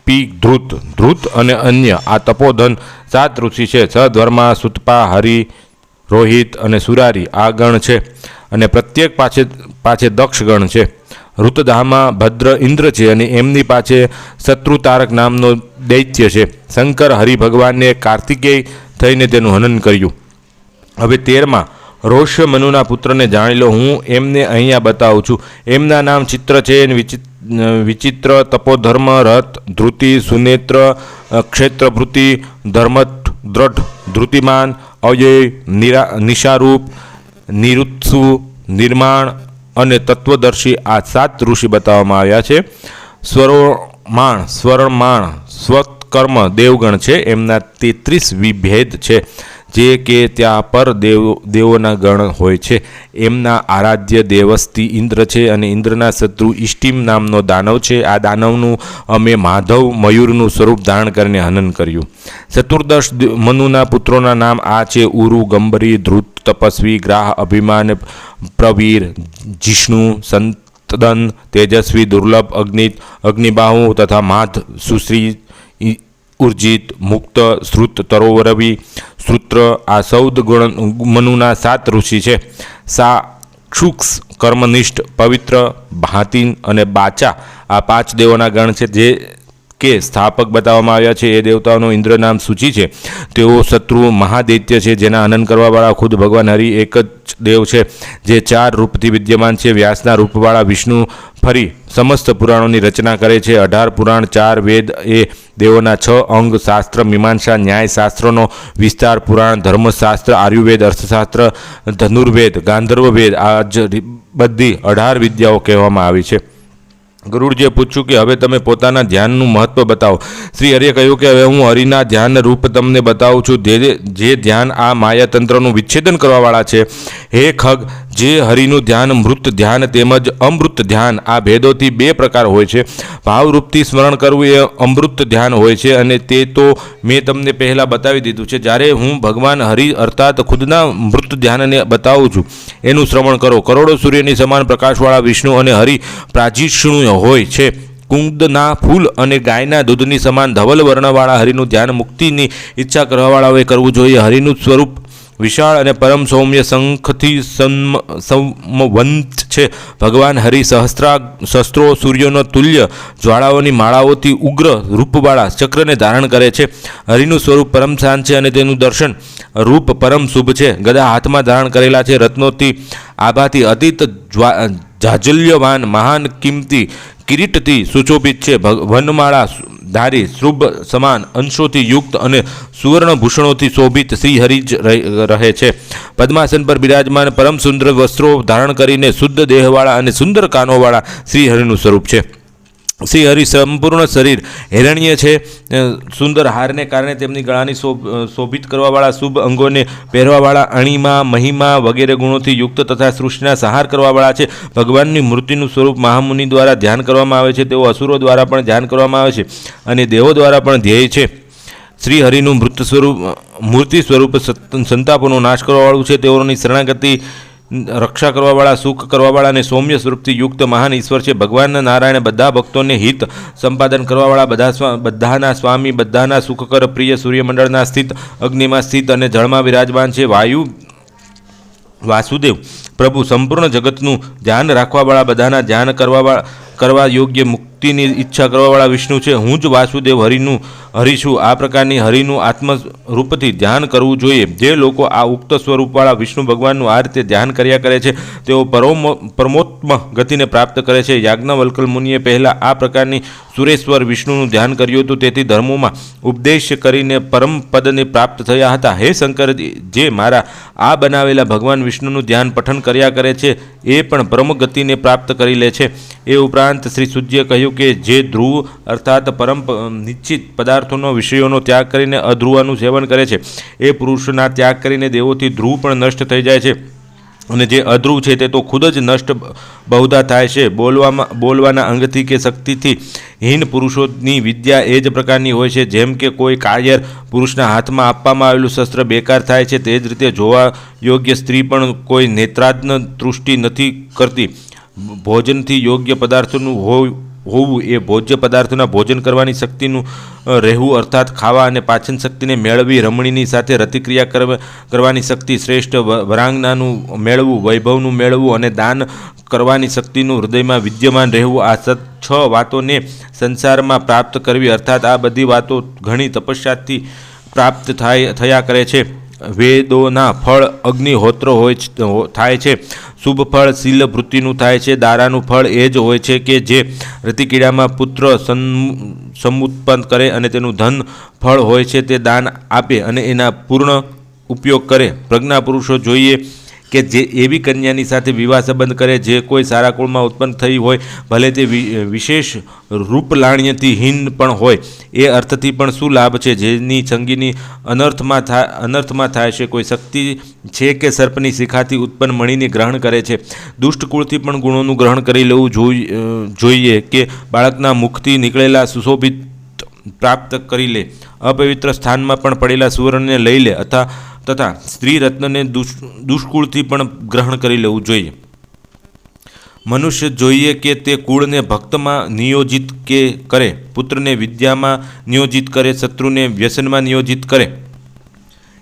પી ધ્રુત, ધ્રુત અને અન્ય આ તપોધન 7 ઋષિ છે. સધર્મા, સુતપા, હરિ, રોહિત અને સુરારી આ ગણ છે અને પ્રત્યેક પાછે દક્ષ ગણ છે. ઋતધામા ભદ્ર ઇન્દ્ર છે અને એમની પાસે શત્રુતારક નામનો દૈત્ય છે. શંકર હરિ ભગવાનને કાર્તિકેય થઈને તેનું હનન કર્યું. હવે 13માં રોષ્ય મનુના પુત્રને જાણી લો, હું એમને અહીંયા બતાવું છું. એમના નામ ચિત્ર છે, વિચિત્ર, તપોધર્મ, રથ, ધૃતિ, સુનેત્ર, ક્ષેત્રભૃતિ, ધર્મટ, દ્રઢ, ધૃતિમાન, અયય, નિશારૂપ, નિરુત્સુ, નિર્માણ અને તત્વદર્શી આ 7 ઋષિ બતાવવામાં આવ્યા છે. સ્વરમાણ સ્વકર્મ દેવગણ છે. એમના 33 વિભેદ છે, જે કે ત્યાં પર દેવોના ગણ હોય છે. એમના આરાધ્ય દેવસ્તી ઇન્દ્ર છે અને ઇન્દ્રના શત્રુ ઇષ્ટિમ નામનો દાનવ છે. આ દાનવનું અમે માધવ મયુરનું સ્વરૂપ ધારણ કરીને હનન કર્યું. ચતુર્દશ મનુના પુત્રોના નામ આ છે: ઉરુ, ગંભરી, ધ્રુત, તપસ્વી, ગ્રાહ, અભિમાન, પ્રવીર, જિષ્ણુ, સંતદન, તેજસ્વી, દુર્લભ, અગ્નિબાહુ તથા માધ, સુશ્રી, ઉર્જિત, મુક્ત, શ્રુત, તરોવરવી, શ્રુત્ર આ 14 મનુના 7 ઋષિ છે. સાક્ષુક્ષ, કર્મનિષ્ઠ, પવિત્ર, ભાતિન અને બાચા આ 5 દેવોના ગણ છે, જે કે સ્થાપક બતાવવામાં આવ્યા છે. એ દેવતાઓનું ઇન્દ્ર નામ સૂચિ છે. તેઓ શત્રુ મહાદૈત્ય છે, જેના હનન કરવાવાળા ખુદ ભગવાન હરિ એક જ દેવ છે, જે 4 રૂપથી વિદ્યમાન છે. વ્યાસના રૂપવાળા વિષ્ણુ ફરી સમસ્ત પુરાણોની રચના કરે છે. 18 પુરાણ, 4 વેદ એ દેવોના 6 અંગ, શાસ્ત્ર, મીમાંસા, ન્યાય શાસ્ત્રોનો વિસ્તાર, પુરાણ, ધર્મશાસ્ત્ર, આયુર્વેદ, અર્થશાસ્ત્ર, ધનુર્વેદ, ગાંધર્વ વેદ આ જ બધી 18 વિદ્યાઓ કહેવામાં આવી છે. ગરુડજીએ પૂછ્યું કે હવે તમે પોતાના ધ્યાનનું મહત્વ બતાવો. શ્રી હરિએ કહ્યું કે હવે હું હરિના ધ્યાન રૂપ તમને બતાવું છું. જે ધ્યાન આ માયાતંત્રનું વિચ્છેદન કરવાવાળા છે. હે ખગ, જે હરિનું ધ્યાન મૃત ધ્યાન તેમજ અમૃત ધ્યાન આ ભેદોથી 2 પ્રકાર હોય છે. ભાવરૂપથી સ્મરણ કરવું એ અમૃત ધ્યાન હોય છે અને તે તો મેં તમને પહેલાં બતાવી દીધું છે. જ્યારે હું ભગવાન હરિ અર્થાત ખુદના મૃત ધ્યાનને બતાવું છું એનું શ્રવણ કરો. કરોડો સૂર્યની સમાન પ્રકાશવાળા વિષ્ણુ અને હરિ પ્રાજિષ્ણુ હોય છે. કુંદના ફૂલ અને ગાયના દૂધની સમાન ધવલ વર્ણવાળા હરિનું ધ્યાન મુક્તિની ઈચ્છા કરવાવાળાઓએ કરવું જોઈએ. હરિનું સ્વરૂપ વિશાળ અને પરમ સૌમ્ય શંખથી સંવંત છે. ભગવાન હરિ શસ્ત્રો સૂર્યનો તુલ્ય જ્વાળાઓની માળાઓથી ઉગ્ર રૂપવાળા ચક્રને ધારણ કરે છે. હરિનું સ્વરૂપ પરમ શાંત છે અને તેનું દર્શન રૂપ પરમ શુભ છે. ગદા હાથમાં ધારણ કરેલા છે. રત્નોથી આભાથી અતીત જાજલ્યવાન મહાન કિંમતી કિરીટથી સુશોભિત છે. વનમાળા ધારી શુભ સમાન અંશોથી યુક્ત અને સુવર્ણભૂષણોથી શોભિત શ્રી હરિ જ રહે છે. પદ્માસન પર બિરાજમાન પરમ સુંદર વસ્ત્રો ધારણ કરીને શુદ્ધ દેહવાળા અને સુંદર કાનોવાળા શ્રી હરિનું સ્વરૂપ છે. શ્રી હરિ સંપૂર્ણ શરીર હિરણ્ય છે. સુંદર હારને કારણે તેમની ગળાની શોભિત કરવાવાળા શુભ અંગોને પહેરવાવાળા અણિમા મહિમા વગેરે ગુણોથી યુક્ત તથા સૃષ્ટિના સહાર કરવાવાળા છે. ભગવાનની મૂર્તિનું સ્વરૂપ મહામુનિ દ્વારા ધ્યાન કરવામાં આવે છે. તેઓ અસુરો દ્વારા પણ ધ્યાન કરવામાં આવે છે અને દેવો દ્વારા પણ ધ્યેય છે. શ્રી હરિનું મૂર્તિ સ્વરૂપ સંતાપોનો નાશ કરવાવાળું છે. તેઓની શરણાગતિ રક્ષા કરવાવાળા, સુખ કરવાવાળા અને સૌમ્ય સ્વરૂપથી યુક્ત મહાન ઈશ્વર છે. ભગવાન નારાયણ બધા ભક્તોને હિત સંપાદન કરવાવાળા, બધાના સ્વામી, બધાના સુખકર પ્રિય, સૂર્યમંડળના સ્થિત, અગ્નિમાં સ્થિત અને જળમાં વિરાજમાન છે. વાસુદેવ પ્રભુ સંપૂર્ણ જગતનું ધ્યાન રાખવાવાળા, બધાના ધ્યાન કરવા યોગ્ય મુક્તિની ઈચ્છા કરવાવાળા વિષ્ણુ છે. હું જ વાસુદેવ હરિ છું. આ પ્રકારની હરિનું આત્મરૂપથી ધ્યાન કરવું જોઈએ. જે લોકો આ ઉક્ત સ્વરૂપવાળા વિષ્ણુ ભગવાનનું આ રીતે ધ્યાન કર્યા કરે છે તેઓ પરમોત્તમ ગતિને પ્રાપ્ત કરે છે. યાજ્ઞવલ્ક્ય મુનિએ પહેલાં આ પ્રકારની સુરેશ્વર વિષ્ણુનું ધ્યાન કર્યું હતું. તેથી ધર્મોમાં ઉપદેશ કરીને પરમ પદને પ્રાપ્ત થયા હતા. હે શંકર, જે મારા આ બનાવેલા ભગવાન વિષ્ણુનું ધ્યાન પઠન કર્યા કરે છે એ પણ પરમ ગતિને પ્રાપ્ત કરી લે છે. એ ઉપરાંત શ્રી સૂર્યે કહ્યું કે જે ધ્રુવ અર્થાત પરમ નિશ્ચિત પદાર્થોનો વિષયોનો ત્યાગ કરીને અધ્રુવાનું સેવન કરે છે એ પુરુષના ત્યાગ કરીને દેવોથી ધ્રુવ પણ નષ્ટ થઈ જાય છે અને જે અધ્રુવ છે તે તો ખુદ જ નષ્ટ બહુધા થાય છે. બોલવાના અંગથી કે શક્તિથી હીન પુરુષોની વિદ્યા એ જ પ્રકારની હોય છે. જેમ કે કોઈ કાયર પુરુષના હાથમાં આપવામાં આવેલું શસ્ત્ર બેકાર થાય છે, તે જ રીતે જોવા યોગ્ય સ્ત્રી પણ કોઈ નેત્રાજ્ઞ તૃષ્ટિ નથી કરતી. ભોજનથી યોગ્ય પદાર્થોનું હોવું એ ભોજ્ય પદાર્થોના ભોજન કરવાની શક્તિનું રહેવું અર્થાત ખાવા અને પાચન શક્તિને મેળવી રમણીની સાથે રતિક્રિયા કરવાની શક્તિ, શ્રેષ્ઠ વરાંગનાનું મેળવું, વૈભવનું મેળવું અને દાન કરવાની શક્તિનું હૃદયમાં વિદ્યમાન રહેવું, આ 6 વાતોને સંસારમાં પ્રાપ્ત કરવી અર્થાત આ બધી વાતો ઘણી તપસ્યાથી પ્રાપ્ત થયા કરે છે. વેદોના ફળ અગ્નિહોત્ર થાય છે, શુભ ફળ શીલ વૃત્તિનું થાય છે, દારાનું ફળ એ જ હોય છે કે જે રતિકીડામાં પુત્ર સમુત્પન્ન કરે અને તેનું ધન ફળ હોય છે તે દાન આપે અને એના પૂર્ણ ઉપયોગ કરે. પ્રજ્ઞા પુરુષો જોઈએ કે જે એવી કન્યાની સાથે વિવાહ સંબંધ કરે જે કોઈ સારા કુળમાં ઉત્પન્ન થઈ હોય, ભલે તે વિશેષ રૂપલાણ્યથી હીન પણ હોય. એ અર્થથી પણ શું લાભ છે જેની સંગીની અનર્થમાં થાય છે. કોઈ શક્તિ છે કે સર્પની શિખાથી ઉત્પન્ન મણીને ગ્રહણ કરે છે. દુષ્ટ કુળથી પણ ગુણોનું ગ્રહણ કરી લેવું જોઈએ કે બાળકના મુખથી નીકળેલા સુશોભિત પ્રાપ્ત કરી લે. અપવિત્ર સ્થાનમાં પણ પડેલા સુવર્ણને લઈ લે તથા સ્ત્રી રત્નને દુષ્કુળથી પણ ગ્રહણ કરી લેવું જોઈએ. મનુષ્ય જોઈએ કે તે કુળને ભક્તમાં નિયોજિત કરે, પુત્રને વિદ્યામાં નિયોજિત કરે, શત્રુને વ્યસનમાં નિયોજિત કરે,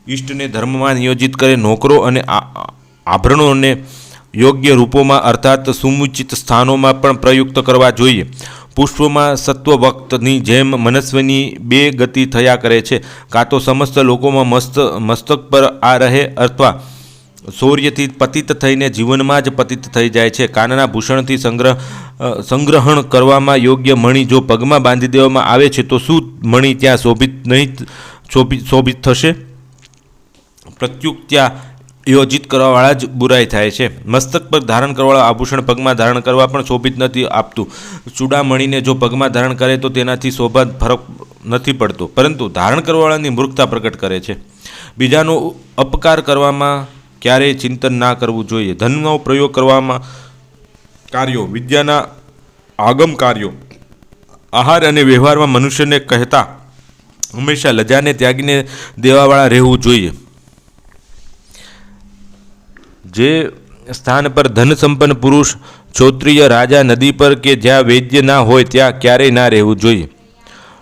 ઈષ્ટને ધર્મમાં નિયોજિત કરે, નોકરો અને આભરણોને યોગ્ય રૂપોમાં અર્થાત સુમુચિત સ્થાનોમાં પણ પ્રયુક્ત કરવા જોઈએ. પુષ્પમાં સત્વભક્તની જેમ મનસ્વીની 2 ગતિ થયા કરે છે, કાં તો સમસ્ત લોકોમાં મસ્તક પર આ રહે અથવા શૌર્યથી પતિત થઈને જીવનમાં જ પતિત થઈ જાય છે. કાનના ભૂષણથી સંગ્રહણ કરવામાં યોગ્ય મણી જો પગમાં બાંધી દેવામાં આવે છે તો શું મણી ત્યાં શોભિત થશે? પ્રત્યુક્ત્યા યોજિત કરવાવાળા જ બુરાઈ થાય છે. મસ્તક પર ધારણ કરવાવાળા આભૂષણ પગમાં ધારણ કરવા પણ શોભિત નથી આપતું. ચૂડામણીને જો પગમાં ધારણ કરે તો તેનાથી શોભા ફરક નથી પડતો, પરંતુ ધારણ કરવાવાળાની મૂર્ખતા પ્રગટ કરે છે. બીજાનો અપકાર કરવામાં ક્યારેય ચિંતન ના કરવું જોઈએ. ધનનો પ્રયોગ કરવામાં કાર્યો, વિદ્યાના આગમ કાર્યો, આહાર અને વ્યવહારમાં મનુષ્યને કહેતા હંમેશા લજાને ત્યાગીને દેવાવાળા રહેવું જોઈએ. જે સ્થાન પર ધન સંપન્ન પુરુષ, ક્ષોત્રિય, રાજા, નદી પર કે જ્યાં વૈદ્ય ના હોય ત્યાં ક્યારેય ના રહેવું જોઈએ.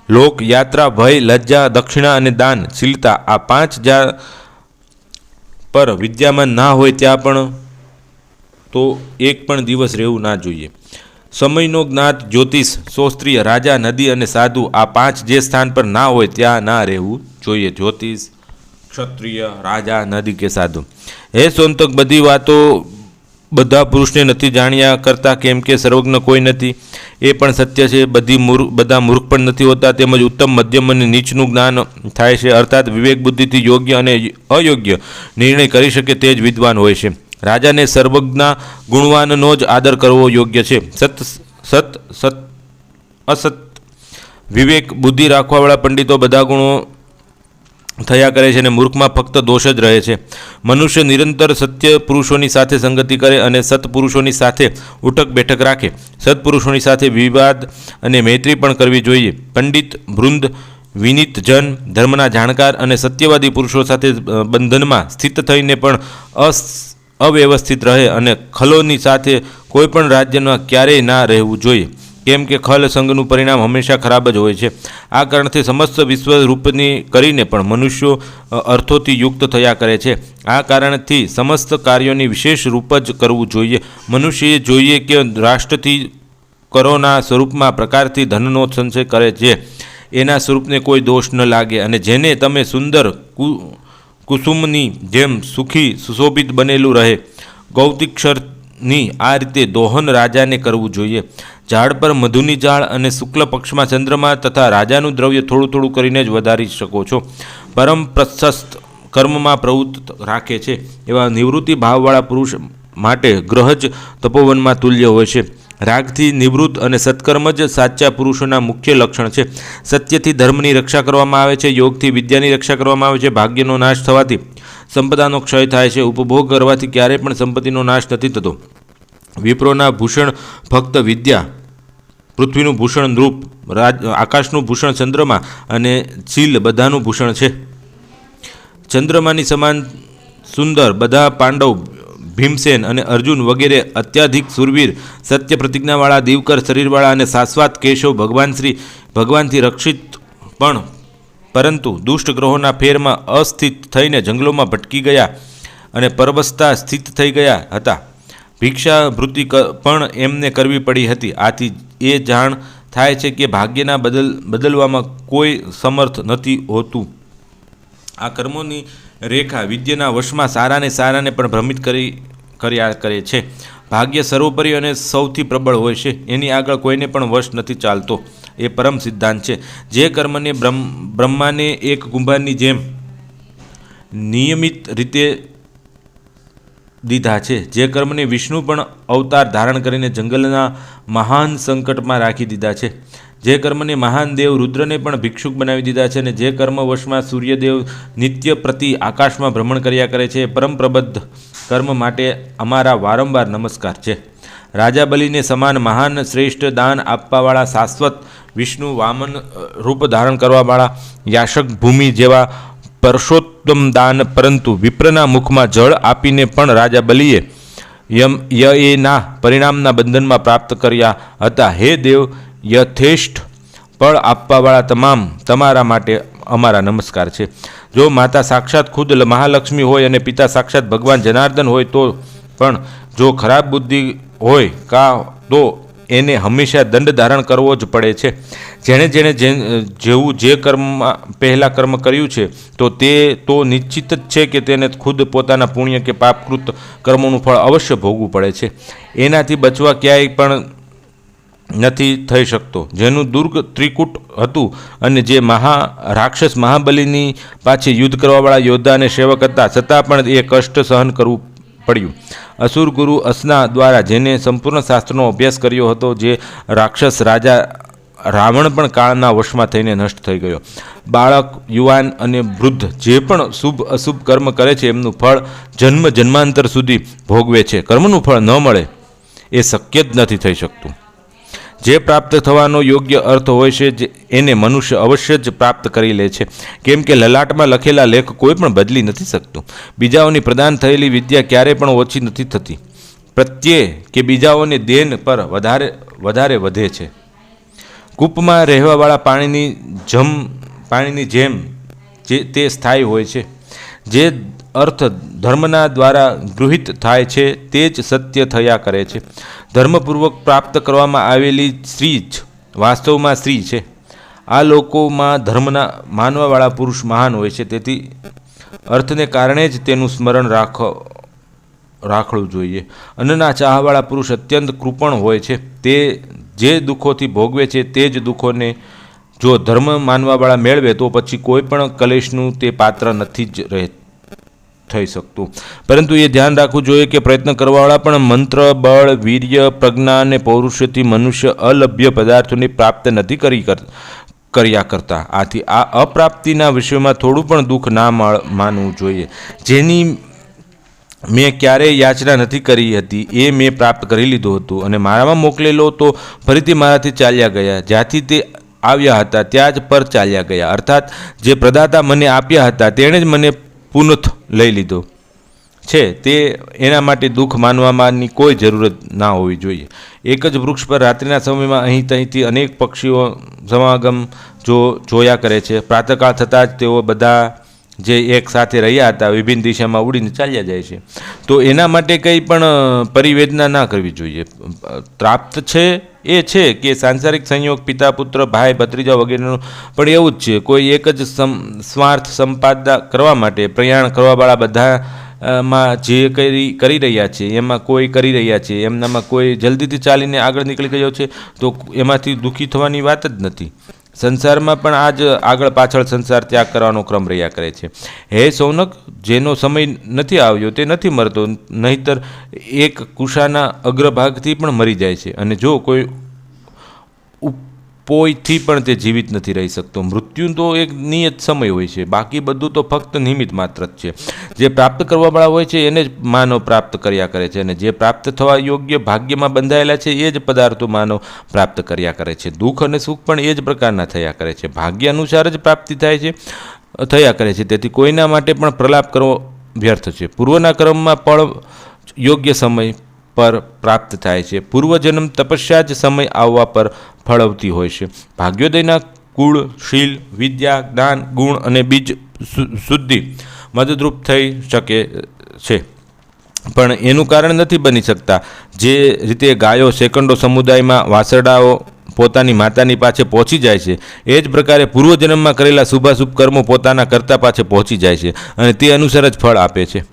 લોક, યાત્રા, ભય, લજ્જા, દક્ષિણા અને દાન, શીલતા આ 5 જ્યાં પર વિદ્યામાન ના હોય ત્યાં પણ તો એક પણ દિવસ રહેવું ના જોઈએ. સમયનો જ્ઞાત, જ્યોતિષ, શાસ્ત્રીય, રાજા, નદી અને સાધુ આ 5 જે સ્થાન પર ના હોય ત્યાં ના રહેવું જોઈએ. જ્યોતિષ, ક્ષત્રિય, રાજા, નદી કે સાધુ. હે સોનતક, બધી વાતો બધા પુરુષને નથી જાણ્યા કરતા, કેમ કે સર્વજ્ઞ કોઈ નથી એ પણ સત્ય છે. બધા મૂર્ખ પણ નથી હોતા. તેમજ ઉત્તમ, મધ્યમ અને નીચનું જ્ઞાન થાય છે, અર્થાત વિવેક બુદ્ધિથી યોગ્ય અને અયોગ્ય નિર્ણય કરી શકે તે જ વિદ્વાન હોય છે. રાજાને સર્વજ્ઞ ગુણવાનનો જ આદર કરવો યોગ્ય છે. અસત વિવેક બુદ્ધિ રાખવાવાળા પંડિતો બધા ગુણો થયા કરે છે અને મૂર્ખમાં ફક્ત દોષ જ રહે છે. મનુષ્ય નિરંતર સત્ય પુરુષોની સાથે સંગતિ કરે અને સત્પુરુષોની સાથે ઉઠક બેઠક રાખે. સત્પુરુષોની સાથે વિવાદ અને મૈત્રી પણ કરવી જોઈએ. પંડિત વૃંદ, વિનીત જન, ધર્મના જાણકાર અને સત્યવાદી પુરુષો સાથે બંધનમાં સ્થિત થઈને પણ અવ્યવસ્થિત રહે અને ખલોની સાથે કોઈ પણ રાજ્યમાં ક્યારેય ના રહેવું જોઈએ, કેમ કે ખલ સંઘનું પરિણામ હંમેશા ખરાબ જ હોય છે. આ કારણથી સમસ્ત વિશ્વ રૂપની કરીને પણ મનુષ્યો અર્થોથી યુક્ત થયા કરે છે. આ કારણથી સમસ્ત કાર્યોની વિશેષ રૂપ જ કરવું જોઈએ. મનુષ્યએ જોઈએ કે રાષ્ટ્રથી કરોના સ્વરૂપમાં પ્રકારથી ધનનો સંચય કરે છે, એના સ્વરૂપને કોઈ દોષ ન લાગે અને જેને તમે સુંદર કુસુમની જેમ સુખી સુશોભિત બનેલું રહે. ગૌતિક્ષરની આ રીતે દોહન રાજાને કરવું જોઈએ. ઝાડ પર મધુની ઝાડ અને શુક્લ પક્ષમાં ચંદ્રમા તથા રાજાનું દ્રવ્ય થોડું થોડું કરીને જ વધારી શકો છો. પરમ પ્રશસ્ત કર્મમાં પ્રવૃત્ત રાખે છે એવા નિવૃત્તિ ભાવવાળા પુરુષ માટે ગ્રહ જ તપોવનમાં તુલ્ય હોય છે. રાગથી નિવૃત્ત અને સત્કર્મ જ સાચા પુરુષોના મુખ્ય લક્ષણ છે. સત્યથી ધર્મની રક્ષા કરવામાં આવે છે, યોગથી વિદ્યાની રક્ષા કરવામાં આવે છે. ભાગ્યનો નાશ થવાથી સંપદાનો ક્ષય થાય છે. ઉપભોગ કરવાથી ક્યારેય પણ સંપત્તિનો નાશ નથી થતો. વિપ્રોના ભૂષણ ફક્ત વિદ્યા, પૃથ્વીનું ભૂષણ નૃપ, આકાશનું ભૂષણ ચંદ્રમા અને શીલ બધાનું ભૂષણ છે. ચંદ્રમાની સમાન સુંદર બધા પાંડવ ભીમસેન અને અર્જુન વગેરે અત્યાધિક સુરવીર, સત્ય પ્રતિજ્ઞાવાળા, દીવકર શરીરવાળા અને શાશ્વત કેશવ ભગવાનથી રક્ષિત પણ પરંતુ દુષ્ટ ગ્રહોના ફેરમાં અસ્થિત થઈને જંગલોમાં ભટકી ગયા અને પરવસતા સ્થિત થઈ ગયા હતા. ભિક્ષાવૃત્તિ પણ એમને કરવી પડી હતી. આથી એ જાણ થાય છે કે ભાગ્યના બદલવામાં કોઈ સમર્થ નથી હોતું. આ કર્મોની રેખા વિદ્યના વશમાં સારાને પણ ભ્રમિત કર્યા કરે છે. ભાગ્ય સર્વોપરી અને સૌથી પ્રબળ હોય છે. એની આગળ કોઈને પણ વશ નથી ચાલતો. એ પરમ સિદ્ધાંત છે. જે કર્મને બ્રહ્માને એક કુંભારની જેમ નિયમિત રીતે દીધા છે, જે કર્મને વિષ્ણુ પણ અવતાર ધારણ કરીને જંગલના મહાન સંકટમાં રાખી દીધા છે, જે કર્મને મહાન દેવ રુદ્રને પણ ભિક્ષુક બનાવી દીધા છે, અને જે કર્મ વશમાં સૂર્યદેવ નિત્ય પ્રતિ આકાશમાં ભ્રમણ કર્યા કરે છે, પરમ પ્રબદ્ધ કર્મ માટે અમારા વારંવાર નમસ્કાર છે. રાજા બલિને સમાન મહાન શ્રેષ્ઠ દાન આપવાવાળા શાશ્વત વિષ્ણુ, વામન રૂપ ધારણ કરવાવાળા યાશક ભૂમિ જેવા પરષોત્તમ દાન, પરંતુ વિપ્રના મુખમાં જળ આપીને પણ રાજા બલિએ યએના પરિણામના બંધનમાં પ્રાપ્ત કર્યા હતા. હે દેવ, યથેષ્ટ ફળ આપવાવાળા તમારા માટે અમારા નમસ્કાર છે. જો માતા સાક્ષાત ખુદ મહાલક્ષ્મી હોય અને પિતા સાક્ષાત ભગવાન જનાર્દન હોય તો પણ જો ખરાબ બુદ્ધિ હોય તો એને હંમેશા દંડ ધારણ કરવો જ પડે છે. જેણે જેવું જે પહેલાં કર્મ કર્યું છે તે તો નિશ્ચિત જ છે કે તેને ખુદ પોતાના પુણ્ય કે પાપકૃત કર્મોનું ફળ અવશ્ય ભોગવું પડે છે. એનાથી બચવા ક્યાંય પણ નથી થઈ શકતો. જેનું દુર્ગ ત્રિકૂટ હતું અને જે રાક્ષસ મહાબલીની પાછી યુદ્ધ કરવાવાળા યોદ્ધા અને સેવક હતા, છતાં પણ એ કષ્ટ સહન કરવું પડ્યું. અસુર ગુરુ અસના દ્વારા જેને સંપૂર્ણ શાસ્ત્રનો અભ્યાસ કર્યો હતો, જે રાક્ષસ રાજા રાવણ પણ કાળના વશમાં થઈને નષ્ટ થઈ ગયો. બાળક, યુવાન અને વૃદ્ધ જે પણ શુભ અશુભ કર્મ કરે છે એમનું ફળ જન્માંતર સુધી ભોગવે છે. કર્મનું ફળ ન મળે એ શક્ય જ નથી થઈ શકતું. જે પ્રાપ્ત થવાનો યોગ્ય અર્થ હોય છે એને મનુષ્ય અવશ્ય જ પ્રાપ્ત કરી લે છે, કેમ કે લલાટમાં લખેલા લેખ કોઈ પણ બદલી નથી શકતું. બીજાઓની પ્રદાન થયેલી વિદ્યા ક્યારેય પણ ઓછી નથી થતી. પ્રત્યે કે બીજાઓને દેન પર વધારે વધે છે. કૂપમાં રહેવાવાળા પાણીની જેમ તે સ્થાયી હોય છે. જે અર્થ ધર્મના દ્વારા ગૃહિત થાય છે તે જ સત્ય થયા કરે છે. ધર્મપૂર્વક પ્રાપ્ત કરવામાં આવેલી સ્ત્રી જ વાસ્તવમાં સ્ત્રી છે. આ લોકોમાં ધર્મના માનવાવાળા પુરુષ મહાન હોય છે, તેથી અર્થને કારણે જ તેનું સ્મરણ રાખવું જોઈએ. અન્નના ચાહવાળા પુરુષ અત્યંત કૃપણ હોય છે. તે જે દુઃખોથી ભોગવે છે તે જ દુઃખોને જો ધર્મ માનવાવાળા મેળવે તો પછી કોઈ પણ કલેશનું તે પાત્ર નથી જ થઈ શકતું. પરંતુ એ ધ્યાન રાખવું જોઈએ કે પ્રયત્ન કરવાવાળા પણ મંત્ર, બળ, વીર્ય, પ્રજ્ઞા અને પૌરુષથી મનુષ્ય અલભ્ય પદાર્થોની પ્રાપ્ત નથી કર્યા કરતા. આથી આ અપ્રાપ્તિના વિષયમાં થોડું પણ દુઃખ ના માનવું જોઈએ. જેની મેં ક્યારેય યાચના નથી કરી હતી એ મેં પ્રાપ્ત કરી લીધું હતું, અને મારામાં મોકલેલો તો ફરીથી મારાથી ચાલ્યા ગયા. જ્યાંથી તે આવ્યા હતા ત્યાં જ પર ચાલ્યા ગયા. અર્થાત જે પ્રદાતા મને આપ્યા હતા તેણે જ મને પુનઃ લઈ લીધો છે. તે એના માટે દુઃખ માનવામાંની કોઈ જરૂરત ના હોવી જોઈએ. એક જ વૃક્ષ પર રાત્રિના સમયમાં અહીંથી અનેક પક્ષીઓ સમાગમ જોયા કરે છે. પ્રાતઃકાળ થતાં જ તેઓ બધા જે એક સાથે રહ્યા હતા વિભિન્ન દિશામાં ઉડીને ચાલ્યા જાય છે. તો એના માટે કંઈ પણ પરિવેદના ના કરવી જોઈએ. પ્રાપ્ત છે એ છે કે સાંસારિક સંયોગ, પિતા, પુત્ર, ભાઈ, ભત્રીજા વગેરેનું પણ એવું જ છે. કોઈ એક જ સ્વાર્થ સંપાદના કરવા માટે પ્રયાણ કરવાવાળા બધામાં જે કરી રહ્યા છે એમાં કોઈ કરી રહ્યા છે, એમનામાં કોઈ જલ્દીથી ચાલીને આગળ નીકળી ગયો છે તો એમાંથી દુઃખી થવાની વાત જ નથી. સંસારમાં પણ આ જ આગળ પાછળ સંસાર ત્યાગ કરવાનો ક્રમ રહ્યા કરે છે. હે સૌનક, જેનો સમય નથી આવ્યો તે નથી મરતો, નહીંતર એક કુશાના અગ્રભાગથી પણ મરી જાય છે, અને જો કોઈ પોયથી પણ તે જીવિત નથી રહી શકતો. મૃત્યુ તો એક નિયત સમય હોય છે, બાકી બધું તો ફક્ત નિમિત્ત માત્ર જ છે. જે પ્રાપ્ત કરવાવાળા હોય છે એને જ માનવ પ્રાપ્ત કર્યા કરે છે, અને જે પ્રાપ્ત થવા યોગ્ય ભાગ્યમાં બંધાયેલા છે એ જ પદાર્થો માનવ પ્રાપ્ત કર્યા કરે છે. દુઃખ અને સુખ પણ એ જ પ્રકારના થયા કરે છે. ભાગ્ય અનુસાર જ પ્રાપ્તિ થયા કરે છે. તેથી કોઈના માટે પણ પ્રલાપ કરવો વ્યર્થ છે. પૂર્વના કર્મમાં યોગ્ય સમય પર પ્રાપ્ત થાય છે. પૂર્વજન્મ તપસ્યા જ સમય આવવા પર ફળવતી હોય છે. ભાગ્યોદયના કુળ, શીલ, વિદ્યા, જ્ઞાન, ગુણ અને બીજ શુદ્ધિ મદદરૂપ થઈ શકે છે, પણ એનું કારણ નથી બની શકતા. જે રીતે ગાયો સેકન્ડો સમુદાયમાં વાસરડાઓ પોતાની માતાની પાસે પહોંચી જાય છે, એ જ પ્રકારે પૂર્વજન્મમાં કરેલા શુભાશુભ કર્મો પોતાના કર્તા પાસે પહોંચી જાય છે અને તે અનુસાર જ ફળ આપે છે.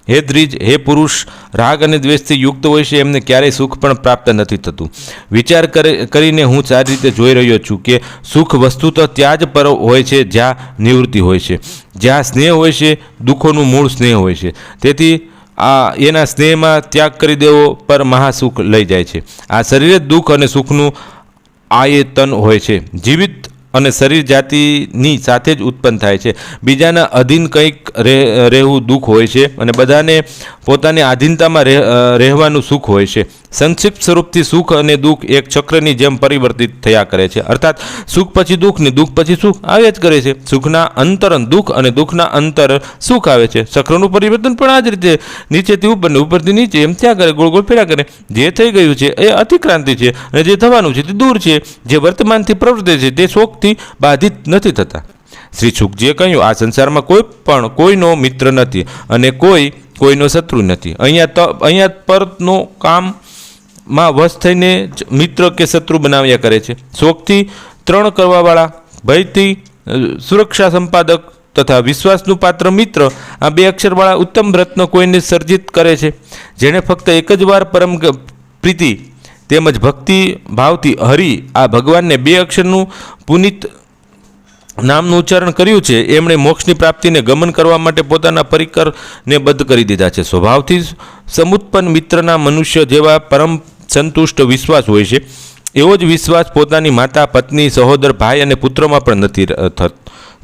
હે દ્વિજ, હે પુરુષ રાગ અને દ્વેષથી યુક્ત હોય છે એમને ક્યારેય સુખ પણ પ્રાપ્ત નથી થતું. વિચાર કરીને હું સારી રીતે જોઈ રહ્યો છું કે સુખ વસ્તુતઃ ત્યાં જ પર હોય છે જ્યાં નિવૃત્તિ હોય છે. જ્યાં સ્નેહ હોય છે, દુઃખોનું મૂળ સ્નેહ હોય છે. તેથી એના સ્નેહમાં ત્યાગ કરી દેવો પર મહાસુખ લઈ જાય છે. આ શરીર જ દુઃખ અને સુખનું આયતન હોય છે. જીવિત અને શરીર જાતિની સાથે જ ઉત્પન્ન થાય છે. બીજાના અધીન કંઈક રહેવું દુઃખ હોય છે અને બધાને પોતાની આધીનતામાં રહેવાનું સુખ હોય છે. સંક્ષિપ્ત સ્વરૂપથી સુખ અને દુઃખ એક ચક્રની જેમ પરિવર્તિત થયા કરે છે. અર્થાત સુખ પછી દુઃખ ને દુઃખ પછી સુખ આવ્યા જ કરે છે. સુખના અંતર દુઃખ અને દુઃખના અંતર સુખ આવે છે. ચક્રનું પરિવર્તન પણ આ જ રીતે નીચેથી ઉપર ને ઉપરથી નીચે એમ થયા કરે, ગોળ ગોળ ફેર્યા કરે. જે થઈ ગયું છે એ અતિક્રાંતિ છે અને જે થવાનું છે તે દૂર છે. જે વર્તમાનથી પ્રવર્તે છે તે શોકથી બાધિત નથી થતા. શ્રી શુકજીએ કહ્યું, આ સંસારમાં કોઈ પણ કોઈનો મિત્ર નથી અને કોઈનો શત્રુ નથી. અહીંયા પરનો કામમાં વશ થઈને જ મિત્ર કે શત્રુ બનાવ્યા કરે છે. શોકથી ત્રણ કરવાવાળા, ભયથી સુરક્ષા સંપાદક તથા વિશ્વાસનું પાત્ર મિત્ર, આ બે અક્ષરવાળા ઉત્તમ રત્ન કોઈને સર્જિત કરે છે. જેણે ફક્ત એક જ વાર પરમ પ્રીતિ તેમજ ભક્તિ ભાવથી હરિ આ ભગવાનને બે અક્ષરનું પુનિત નામનું ઉચ્ચારણ કર્યું છે, એમણે મોક્ષની પ્રાપ્તિને ગમન કરવા માટે પોતાના પરિકરને બંધ કરી દીધા છે. સ્વભાવથી સમુત્પન્ન મિત્રના મનુષ્ય જેવા પરમ સંતુષ્ટ વિશ્વાસ હોય છે, એવો જ વિશ્વાસ પોતાની માતા, પત્ની, સહોદર, ભાઈ અને પુત્રમાં પણ નથી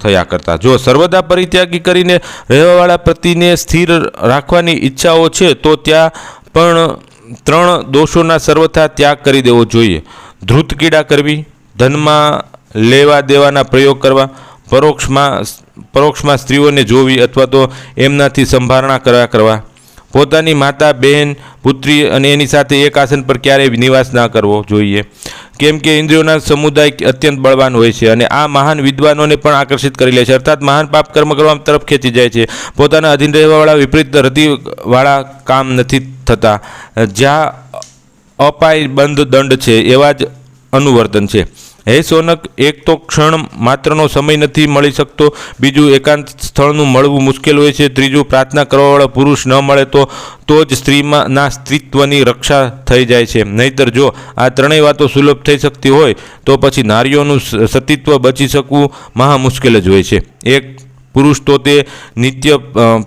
થયા કરતા. જો સર્વદા પરિત્યાગી કરીને રહેવાવાળા પ્રતિને સ્થિર રાખવાની ઈચ્છાઓ છે તો ત્યાં પણ ત્રણ દોષોના સર્વથા ત્યાગ કરી દેવો જોઈએ. ધ્રુત કીડા કરવી, ધનમાં લેવા દેવાના પ્રયોગ કરવા, પરોક્ષમાં સ્ત્રીઓને જોવી અથવા તો એમનાથી સંભારણા કરવા, પોતાની માતા, બહેન, પુત્રી અને એની સાથે એક આસન પર ક્યારેય નિવાસ ના કરવો જોઈએ, કેમ કે ઇન્દ્રિયોના સમુદાય અત્યંત બળવાન હોય છે અને આ મહાન વિદ્વાનોને પણ આકર્ષિત કરી લે છે. અર્થાત મહાન પાપ કર્મ કરવા તરફ ખેંચી જાય છે. પોતાના અધીન રહેવાવાળા વિપરીત રતિવાળા કામ નથી થતા. જ્યાં અપાય બંધ દંડ છે એવા જ અનુવર્તન છે. હે સોનક, એક તો ક્ષણ માત્રનો સમય નથી મળી શકતો, બીજું એકાંત સ્થળનું મળવું મુશ્કેલ હોય છે, ત્રીજું પ્રાર્થના કરવાવાળો પુરુષ ન મળે તો જ સ્ત્રીના સ્ત્રીત્વની રક્ષા થઈ જાય છે. નહીંતર જો આ ત્રણેય વાતો સુલભ થઈ શકતી હોય તો પછી નારીઓનું સતીત્વ બચી શકવું મહા મુશ્કેલ જ હોય છે. એક પુરુષ તો તે નિત્ય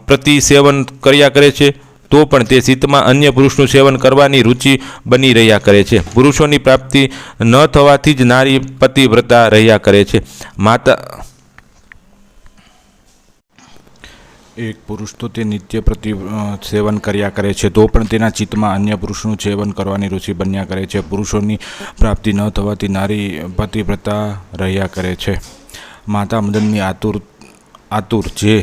પ્રતિ સેવન કર્યા કરે છે તો પણ તે શીતમાં અન્ય પુરુષનું સેવન કરવાની રુચિ બની રહ્યા કરે છે. પુરુષોની પ્રાપ્તિ ન થવાથી જ નારી પતિવ્રતા રહ્યા કરે છે. એક પુરુષ તો તે નિત્ય સેવન કર્યા કરે છે તો પણ તેના ચિત્તમાં અન્ય પુરુષનું સેવન કરવાની રુચિ બન્યા કરે છે. પુરુષોની પ્રાપ્તિ ન થવાથી નારી પતિવ્રતા રહ્યા કરે છે. માતા મદનની આતુર જે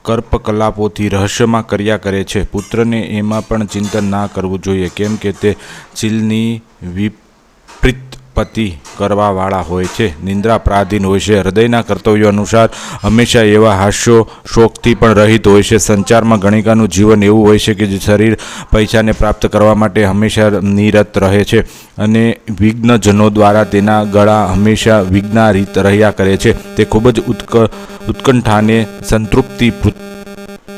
કર્પકલાપોથી રહસ્યમાં કર્યા કરે છે, પુત્રને એમાં પણ ચિંતન ના કરવું જોઈએ, કેમ કે તે ચીલની વિપરીત પતિ કરવાવાળા હોય છે, નિંદ્રા પ્રાધીન હોય છે, હૃદયના કર્તવ્યો અનુસાર હંમેશા એવા હાસ્યો શોકથી પણ રહિત હોય છે. સંચારમાં ગણિકાનું જીવન એવું હોય છે કે જે શરીર પૈસાને પ્રાપ્ત કરવા માટે હંમેશા નિરત રહે છે અને વિઘ્નજનો દ્વારા તેના ગળા હંમેશા વિઘ્નારિત રહ્યા કરે છે. તે ખૂબ જ ઉત્કંઠાને સંતૃપ્તિ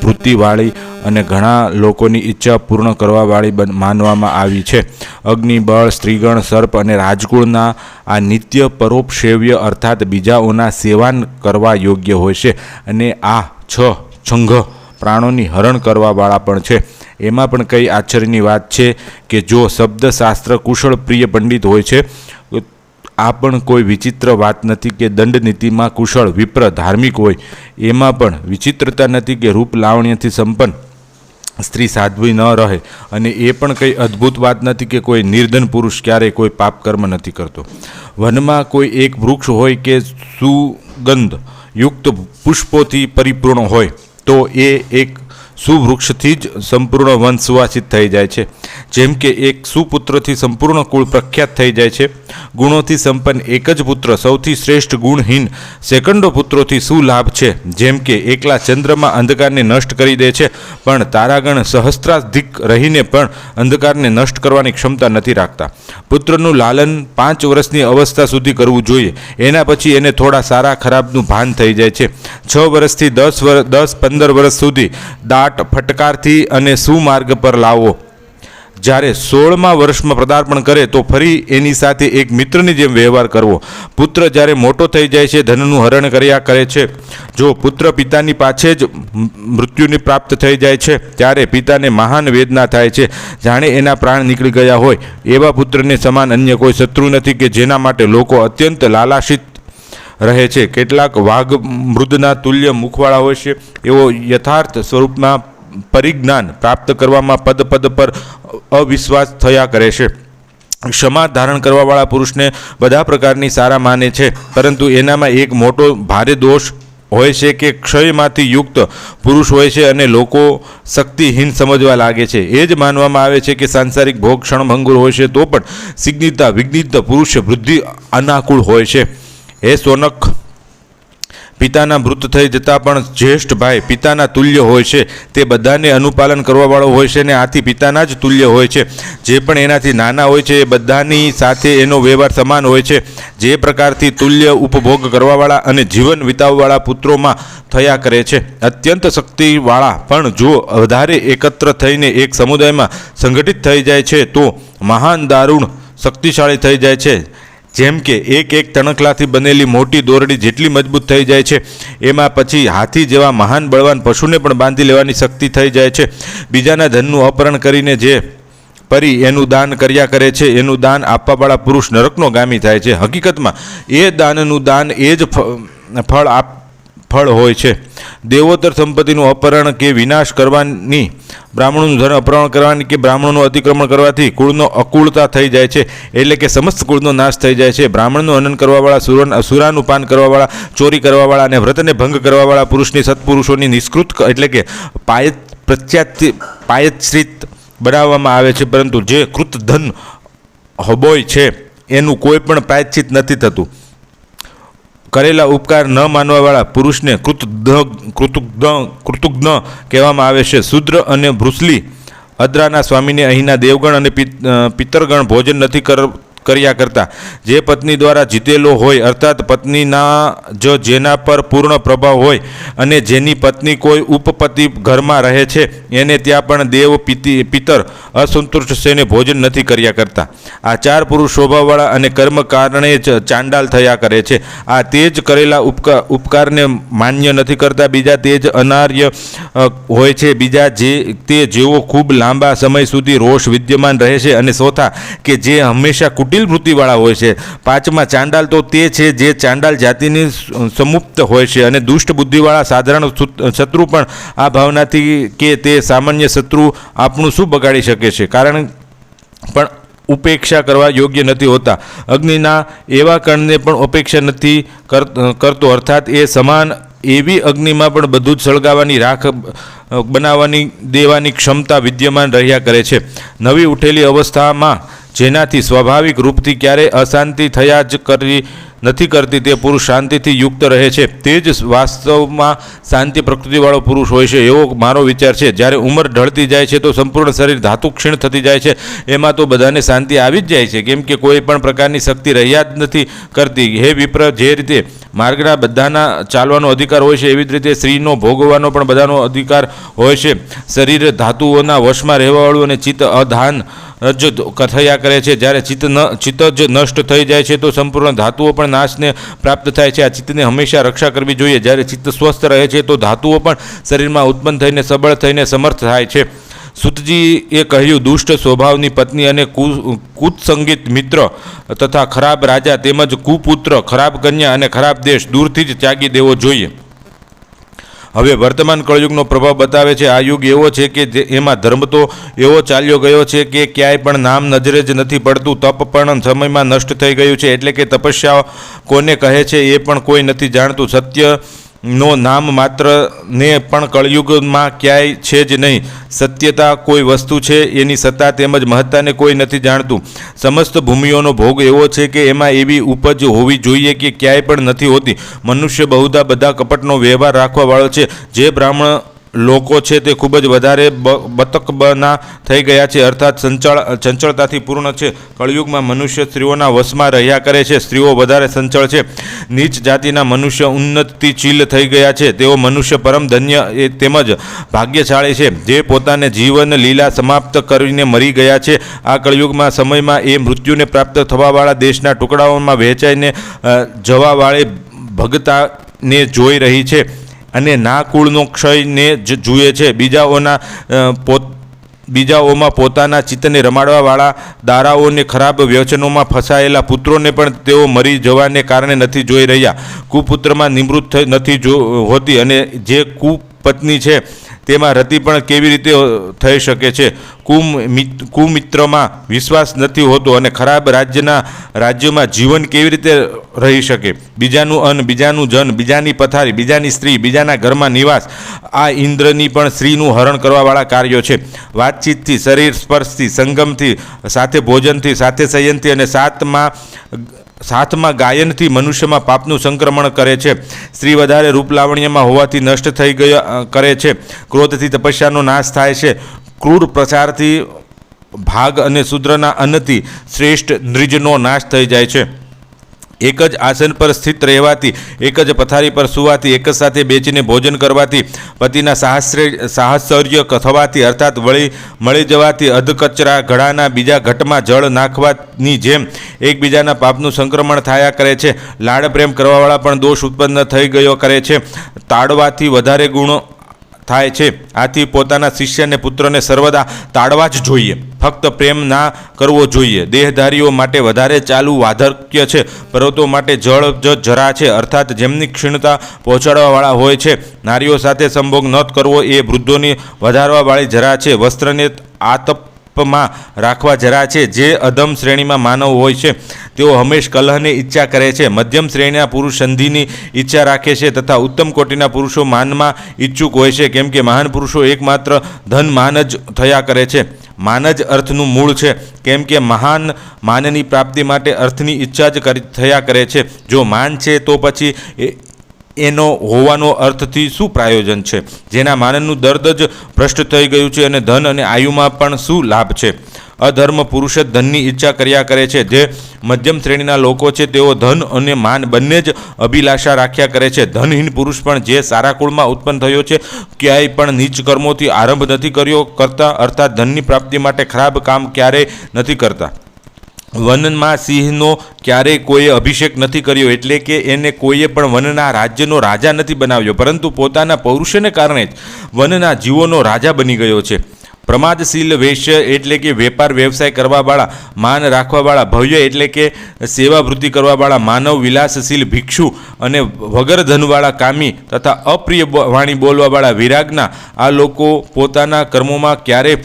વૃત્તિવાળી અને ઘણા લોકોની ઈચ્છા પૂર્ણ કરવાવાળી માનવામાં આવી છે. અગ્નિ, બળ, સ્ત્રીગણ, સર્પ અને રાજકુળના આ નિત્ય પરોપસેવ્ય અર્થાત બીજાઓના સેવાન કરવા યોગ્ય હોય છે અને આ છંઘ પ્રાણોની હરણ કરવાવાળા પણ છે. એમાં પણ કઈ આશ્ચર્યની વાત છે કે જો શબ્દશાસ્ત્ર કુશળ પ્રિય પંડિત હોય છે, આ પણ કોઈ વિચિત્ર વાત નથી કે દંડ નીતિમાં કુશળ વિપ્ર ધાર્મિક હોય, એમાં પણ વિચિત્રતા નથી કે રૂપ લાવણ્યથી સંપન્ન સ્ત્રી સાધ્વી ન રહે, અને એ પણ કંઈ અદ્ભુત વાત નથી કે કોઈ નિર્ધન પુરુષ ક્યારેય કોઈ પાપ કર્મ નથી કરતો. વનમાં કોઈ એક વૃક્ષ હોય કે સુગંધ યુક્ત પુષ્પોથી પરિપૂર્ણ હોય તો એ એક સુવૃક્ષથી જ સંપૂર્ણ વંશ સુવાસિત થઈ જાય છે. જેમ કે એક સુપુત્રથી સંપૂર્ણ કુળ પ્રખ્યાત થઈ જાય છે. ગુણોથી સંપન્ન એક જ પુત્ર સૌથી શ્રેષ્ઠ ગુણહીન સેકન્ડો પુત્રોથી શું લાભ છે? જેમ કે એકલા ચંદ્રમાં અંધકારને નષ્ટ કરી દે છે, પણ તારાગણ સહસ્ત્રાધિક રહીને પણ અંધકારને નષ્ટ કરવાની ક્ષમતા નથી રાખતા. પુત્રનું લાલન 5 વર્ષની અવસ્થા સુધી કરવું જોઈએ. એના પછી એને થોડા સારા ખરાબનું ભાન થઈ જાય છે. 6 વર્ષથી 10-15 વર્ષ સુધી દાટ ફટકારથી અને સુમાર્ગ પર લાવો. જ્યારે 16મા વર્ષમાં પદાર્પણ કરે તો ફરી એની સાથે એક મિત્રની જેમ વ્યવહાર કરવો. પુત્ર જ્યારે મોટો થઈ જાય છે, ધનનું હરણ કર્યા કરે છે. જો પુત્ર પિતાની પાછે જ મૃત્યુની પ્રાપ્ત થઈ જાય છે, ત્યારે પિતાને મહાન વેદના થાય છે, જાણે એના પ્રાણ નીકળી ગયા હોય. એવા પુત્રને સમાન અન્ય કોઈ શત્રુ નથી કે જેના માટે લોકો અત્યંત લાલાશિત રહે છે. કેટલાક વાઘ મૃદના તુલ્ય મુખવાળા હોય છે, એવો યથાર્થ સ્વરૂપમાં પરિજ્ઞાન પ્રાપ્ત કરવામાં પદ પર અવિશ્વાસ થયા કરે છે. ક્ષમા ધારણ કરવાવાળા પુરુષને બધા પ્રકારની સારા માને છે, પરંતુ એનામાં એક મોટો ભારે દોષ હોય છે કે ક્ષયમાંથી યુક્ત પુરુષ હોય છે અને લોકો શક્તિહીન સમજવા લાગે છે. એ જ માનવામાં આવે છે કે સાંસારિક ભોગ ક્ષણભંગુર હોય છે, તો પણ વિજ્ઞિત પુરુષ વૃદ્ધિ અનાકૂળ હોય છે. હે સોનક, પિતાના મૃત થઈ જતાં પણ જ્યેષ્ઠ ભાઈ પિતાના તુલ્ય હોય છે. તે બધાને અનુપાલન કરવાવાળો હોય છે અને આથી પિતાના જ તુલ્ય હોય છે. જે પણ એનાથી નાના હોય છે એ બધાની સાથે એનો વ્યવહાર સમાન હોય છે. જે પ્રકારથી તુલ્ય ઉપભોગ કરવાવાળા અને જીવન વિતાવવાળા પુત્રોમાં થયા કરે છે. અત્યંત શક્તિવાળા પણ જો વધારે એકત્ર થઈને એક સમુદાયમાં સંગઠિત થઈ જાય છે તો મહાન દારૂણ શક્તિશાળી થઈ જાય છે. જેમ કે એક તણખલાથી બનેલી મોટી દોરડી જેટલી મજબૂત થઈ જાય છે, એમાં પછી હાથી જેવા મહાન બળવાન પશુને પણ બાંધી લેવાની શક્તિ થઈ જાય છે. બીજાના ધનનું અપહરણ કરીને જે પરી એનું દાન કર્યા કરે છે, એનું દાન આપવાવાળા પુરુષ નરકનો ગામી થાય છે. હકીકતમાં એ દાનનું દાન એ જ ફળ હોય છે. દેવોત્તર સંપત્તિનું અપહરણ કે વિનાશ કરવાની, બ્રાહ્મણોનું ધન અપહરણ કરવાની કે બ્રાહ્મણોનું અતિક્રમણ કરવાથી કુળનો અકુળતા થઈ જાય છે, એટલે કે સમસ્ત કુળનો નાશ થઈ જાય છે. બ્રાહ્મણનું હનન કરવાવાળા, સુરાનું પાન કરવાવાળા, ચોરી કરવાવાળા અને વ્રતને ભંગ કરવાવાળા પુરુષની સત્પુરુષોની નિષ્કૃત એટલે કે પાયશ્રિત બનાવવામાં આવે છે, પરંતુ જે કૃત ધન હબોય છે એનું કોઈ પણ પ્રાયશ્ચિત નથી થતું. કરેલા ઉપકાર ન માનવાવાળા પુરુષને કૃતજ્ઞ કહેવામાં આવે છે. શુદ્ર અને ભૃસલી અદ્રાના સ્વામીને અહીંના દેવગણ અને પિતરગણ ભોજન નથી કર્યા કરતા. જે પત્ની દ્વારા જીતેલો હોય, અર્થાત પત્નીના જ જેના પર પૂર્ણ પ્રભાવ હોય અને જેની પત્ની કોઈ ઉપપતિ ઘરમાં રહે છે, એને ત્યાં પણ દેવ પિતર અસંતુષ્ટ થઈને ભોજન નથી કર્યા કરતા. આ 4 પુરુષ સ્વભાવવાળા અને કર્મ કારણે જ ચાંડાલ થયા કરે છે. આ તે જ કરેલા ઉપકારને માન્ય નથી કરતા. બીજા તે જ અનાર્ય હોય છે. બીજા તે જેવો ખૂબ લાંબા સમય સુધી રોષ વિદ્યમાન રહે છે. અને ચોથા કે જે હંમેશા કુટિલ વૃત્તિવાળા હોય છે. 5મા ચાંડાલ તો તે છે જે ચાંડાલ જાતિની સમુપ્ત હોય છે અને દુષ્ટ બુદ્ધિવાળા સાધારણ શત્રુ પણ આ ભાવનાથી કે તે સામાન્ય શત્રુ આપણું શું બગાડી શકે છે, કારણ પણ ઉપેક્ષા કરવા યોગ્ય નથી હોતા. અગ્નિના એવા કણને પણ ઉપેક્ષા નથી કરતો, અર્થાત એ સમાન એવી અગ્નિમાં પણ બધું જ સળગાવવાની રાખ બનાવવાની દેવાની ક્ષમતા વિદ્યમાન રહ્યા કરે છે. નવી ઉઠેલી અવસ્થામાં જેનાથી સ્વાભાવિક રૂપથી ક્યારેય અશાંતિ થયા જ નથી કરતી તે પુરુષ શાંતિથી યુક્ત રહે છે. તે જ વાસ્તવમાં શાંતિ પ્રકૃતિવાળો પુરુષ હોય છે, એવો મારો વિચાર છે. જ્યારે ઉંમર ઢળતી જાય છે તો સંપૂર્ણ શરીર ધાતુ ક્ષીણ થતી જાય છે. એમાં તો બધાને શાંતિ આવી જ જાય છે, કેમ કે કોઈ પણ પ્રકારની શક્તિ રહ્યા જ નથી કરતી. હે વિપ્ર, જે રીતે માર્ગના બધાના ચાલવાનો અધિકાર હોય છે, એવી જ રીતે સ્ત્રીનો ભોગવવાનો પણ બધાનો અધિકાર હોય છે. શરીર ધાતુઓના વશમાં રહેવાવાળું અને ચિત્ત અધાન જ થયા કરે છે. જ્યારે ચિત્ત જ નષ્ટ થઈ જાય છે તો સંપૂર્ણ ધાતુઓ પણ નાશને પ્રાપ્ત થાય છે. આ ચિત્તને હંમેશા રક્ષા કરવી જોઈએ. જ્યારે ચિત્ત સ્વસ્થ રહે છે તો ધાતુઓ પણ શરીરમાં ઉત્પન્ન થઈને સબળ થઈને સમર્થ થાય છે. સુતજીએ કહ્યું, દુષ્ટ સ્વભાવની પત્ની અને કુત્સંગિત મિત્ર તથા ખરાબ રાજા તેમજ કુપુત્ર, ખરાબ કન્યા અને ખરાબ દેશ દૂરથી જ ત્યાગી દેવો જોઈએ. હવે વર્તમાન કળયુગનો પ્રભાવ બતાવે છે. આ યુગ એવો છે કે એમાં ધર્મ તો એવો ચાલ્યો ગયો છે કે ક્યાંય પણ નામ નજરે જ નથી પડતું. તપ પણ સમયમાં નષ્ટ થઈ ગયું છે, એટલે કે તપસ્યા કોને કહે છે એ પણ કોઈ નથી જાણતું. સત્ય નો નામ માત્ર ને પણ કળયુગમાં ક્યાંય છે જ નહીં. સત્યતા કોઈ વસ્તુ છે, એની સત્તા તેમજ મહત્તાને કોઈ નથી જાણતું. સમસ્ત ભૂમિઓનો ભોગ એવો છે કે એમાં એવી ઉપજ હોવી જોઈએ કે ક્યાંય પણ નથી હોતી. મનુષ્ય બહુધા બધા કપટનો વ્યવહાર રાખવાવાળો છે. જે બ્રાહ્મણ લોકો છે તે ખૂબ જ વધારે બતકબના થઈ ગયા છે, અર્થાત ચંચળતાથી પૂર્ણ છે. કળયુગમાં મનુષ્ય સ્ત્રીઓના વશમાં રહ્યા કરે છે. સ્ત્રીઓ વધારે ચંચળ છે. નીચ જાતિના મનુષ્ય ઉન્નતિશીલ થઈ ગયા છે. તેઓ મનુષ્ય પરમ ધન્ય તેમજ ભાગ્યશાળી છે, જે પોતાને જીવન લીલા સમાપ્ત કરીને મરી ગયા છે. આ કળયુગમાં સમયમાં એ મૃત્યુને પ્રાપ્ત થવાવાળા દેશના ટુકડાઓમાં વહેંચાઈને જવાવાળી ભગતાને જોઈ રહી છે અને ના કુળનો ક્ષયને જ જુએ છે. બીજાઓમાં પોતાના ચિત્તને રમાડવાવાળા દારાઓને ખરાબ વ્યસનોમાં ફસાયેલા પુત્રોને પણ તેઓ મરી જવાને કારણે નથી જોઈ રહ્યા. કુપુત્રમાં નિવૃત્ત નથી હોતી અને જે કુપત્ની છે તેમાં રતિ પણ કેવી રીતે થઈ શકે છે. કુમિત્રમાં વિશ્વાસ નથી હોતો અને ખરાબ રાજ્યમાં જીવન કેવી રીતે રહી શકે. બીજાનું અન્ન, બીજાનું જન, બીજાની પથારી, બીજાની સ્ત્રી, બીજાના ઘરમાં નિવાસ, આ ઇન્દ્રની પણ સ્ત્રીનું હરણ કરવાવાળા કાર્યો છે. વાતચીતથી, શરીર સ્પર્શથી, સંગમથી, સાથે ભોજનથી, સાથે શયનથી અને સાથમાં ગાયનથી મનુષ્યમાં પાપનું સંક્રમણ કરે છે. સ્ત્રી વધારે રૂપલાવણ્યમાં હોવાથી નષ્ટ થઈ કરે છે. ક્રોધથી તપસ્યાનો નાશ થાય છે. ક્રૂર પ્રચારથી ભાગ અને શૂદ્રના અન્નથી શ્રેષ્ઠ નૃજનો નાશ થઈ જાય છે. એક જ આસન પર સ્થિત રહેવાથી, એક જ પથારી પર સુવાથી, એક જ સાથે બેસીને ભોજન કરવાથી, પતિના સાહચર્ય થવાથી અર્થાત મળી જવાથી, અધકચરા ઘડાના બીજા ઘટમાં જળ નાખવાની જેમ એકબીજાના પાપનું સંક્રમણ થયા કરે છે. લાડ પ્રેમ કરવાવાળા પણ દોષ ઉત્પન્ન થઈ ગયો કરે છે. તાડવાથી વધારે ગુણો થાય છે. આથી પોતાના શિષ્યને પુત્રને સર્વદા તાડવા જ જોઈએ, ફક્ત પ્રેમ ના કરવો જોઈએ. દેહધારીઓ માટે વધારે ચાલુ વાર્ધક્ય છે, પર્વતો માટે જળ જ જરા છે, અર્થાત જેમની ક્ષીણતા પહોંચાડવાવાળા હોય છે. નારીઓ સાથે સંભોગ ન કરવો એ વૃદ્ધોની વધારવાવાળી જરા છે. વસ્ત્રને આતપમાં રાખવા જરા છે. જે અધમ શ્રેણીમાં માનવ હોય છે તેઓ હંમેશ કલહને ઈચ્છા કરે છે. મધ્યમ શ્રેણીના પુરુષ સંધિની ઈચ્છા રાખે છે તથા ઉત્તમ કોટીના પુરુષો માનમાં ઈચ્છુક હોય છે, કેમ કે મહાન પુરુષો એકમાત્ર ધન માન જ થયા કરે છે. માન જ અર્થનું મૂળ છે, કેમ કે મહાન માનની પ્રાપ્તિ માટે અર્થની ઈચ્છા જ થયા કરે છે. જો માન છે તો પછી એનો હોવાનો અર્થથી શું પ્રયોજન છે? જેના માનનું દર્દ જ ભ્રષ્ટ થઈ ગયું છે અને ધન અને આયુમાં પણ શું લાભ છે? અધર્મ પુરુષ જ ધનની ઈચ્છા કર્યા કરે છે. જે મધ્યમ શ્રેણીના લોકો છે તેઓ ધન અને માન બંને જ અભિલાષા રાખ્યા કરે છે. ધનહીન પુરુષ પણ જે સારા કુળમાં ઉત્પન્ન થયો છે, ક્યાંય પણ નીચ કર્મોથી આરંભ નથી કરતા, અર્થાત ધનની પ્રાપ્તિ માટે ખરાબ કામ ક્યારેય નથી કરતા. વનમાં સિંહનો ક્યારેય કોઈએ અભિષેક નથી કર્યો, એટલે કે એને કોઈએ પણ વનના રાજ્યનો રાજા નથી બનાવ્યો, પરંતુ પોતાના પૌરુષને કારણે જ વનના જીવોનો રાજા બની ગયો છે. પ્રમાદશીલ વેશ્ય એટલે કે વેપાર વ્યવસાય કરવાવાળા, માન રાખવાવાળા, ભવ્ય એટલે કે સેવાવૃત્તિ કરવાવાળા, માનવ વિલાસશીલ ભિક્ષુ અને વગર ધનવાળા કામી તથા અપ્રિય વાણી બોલવાવાળા વિરાગના, આ લોકો પોતાના કર્મોમાં ક્યારેય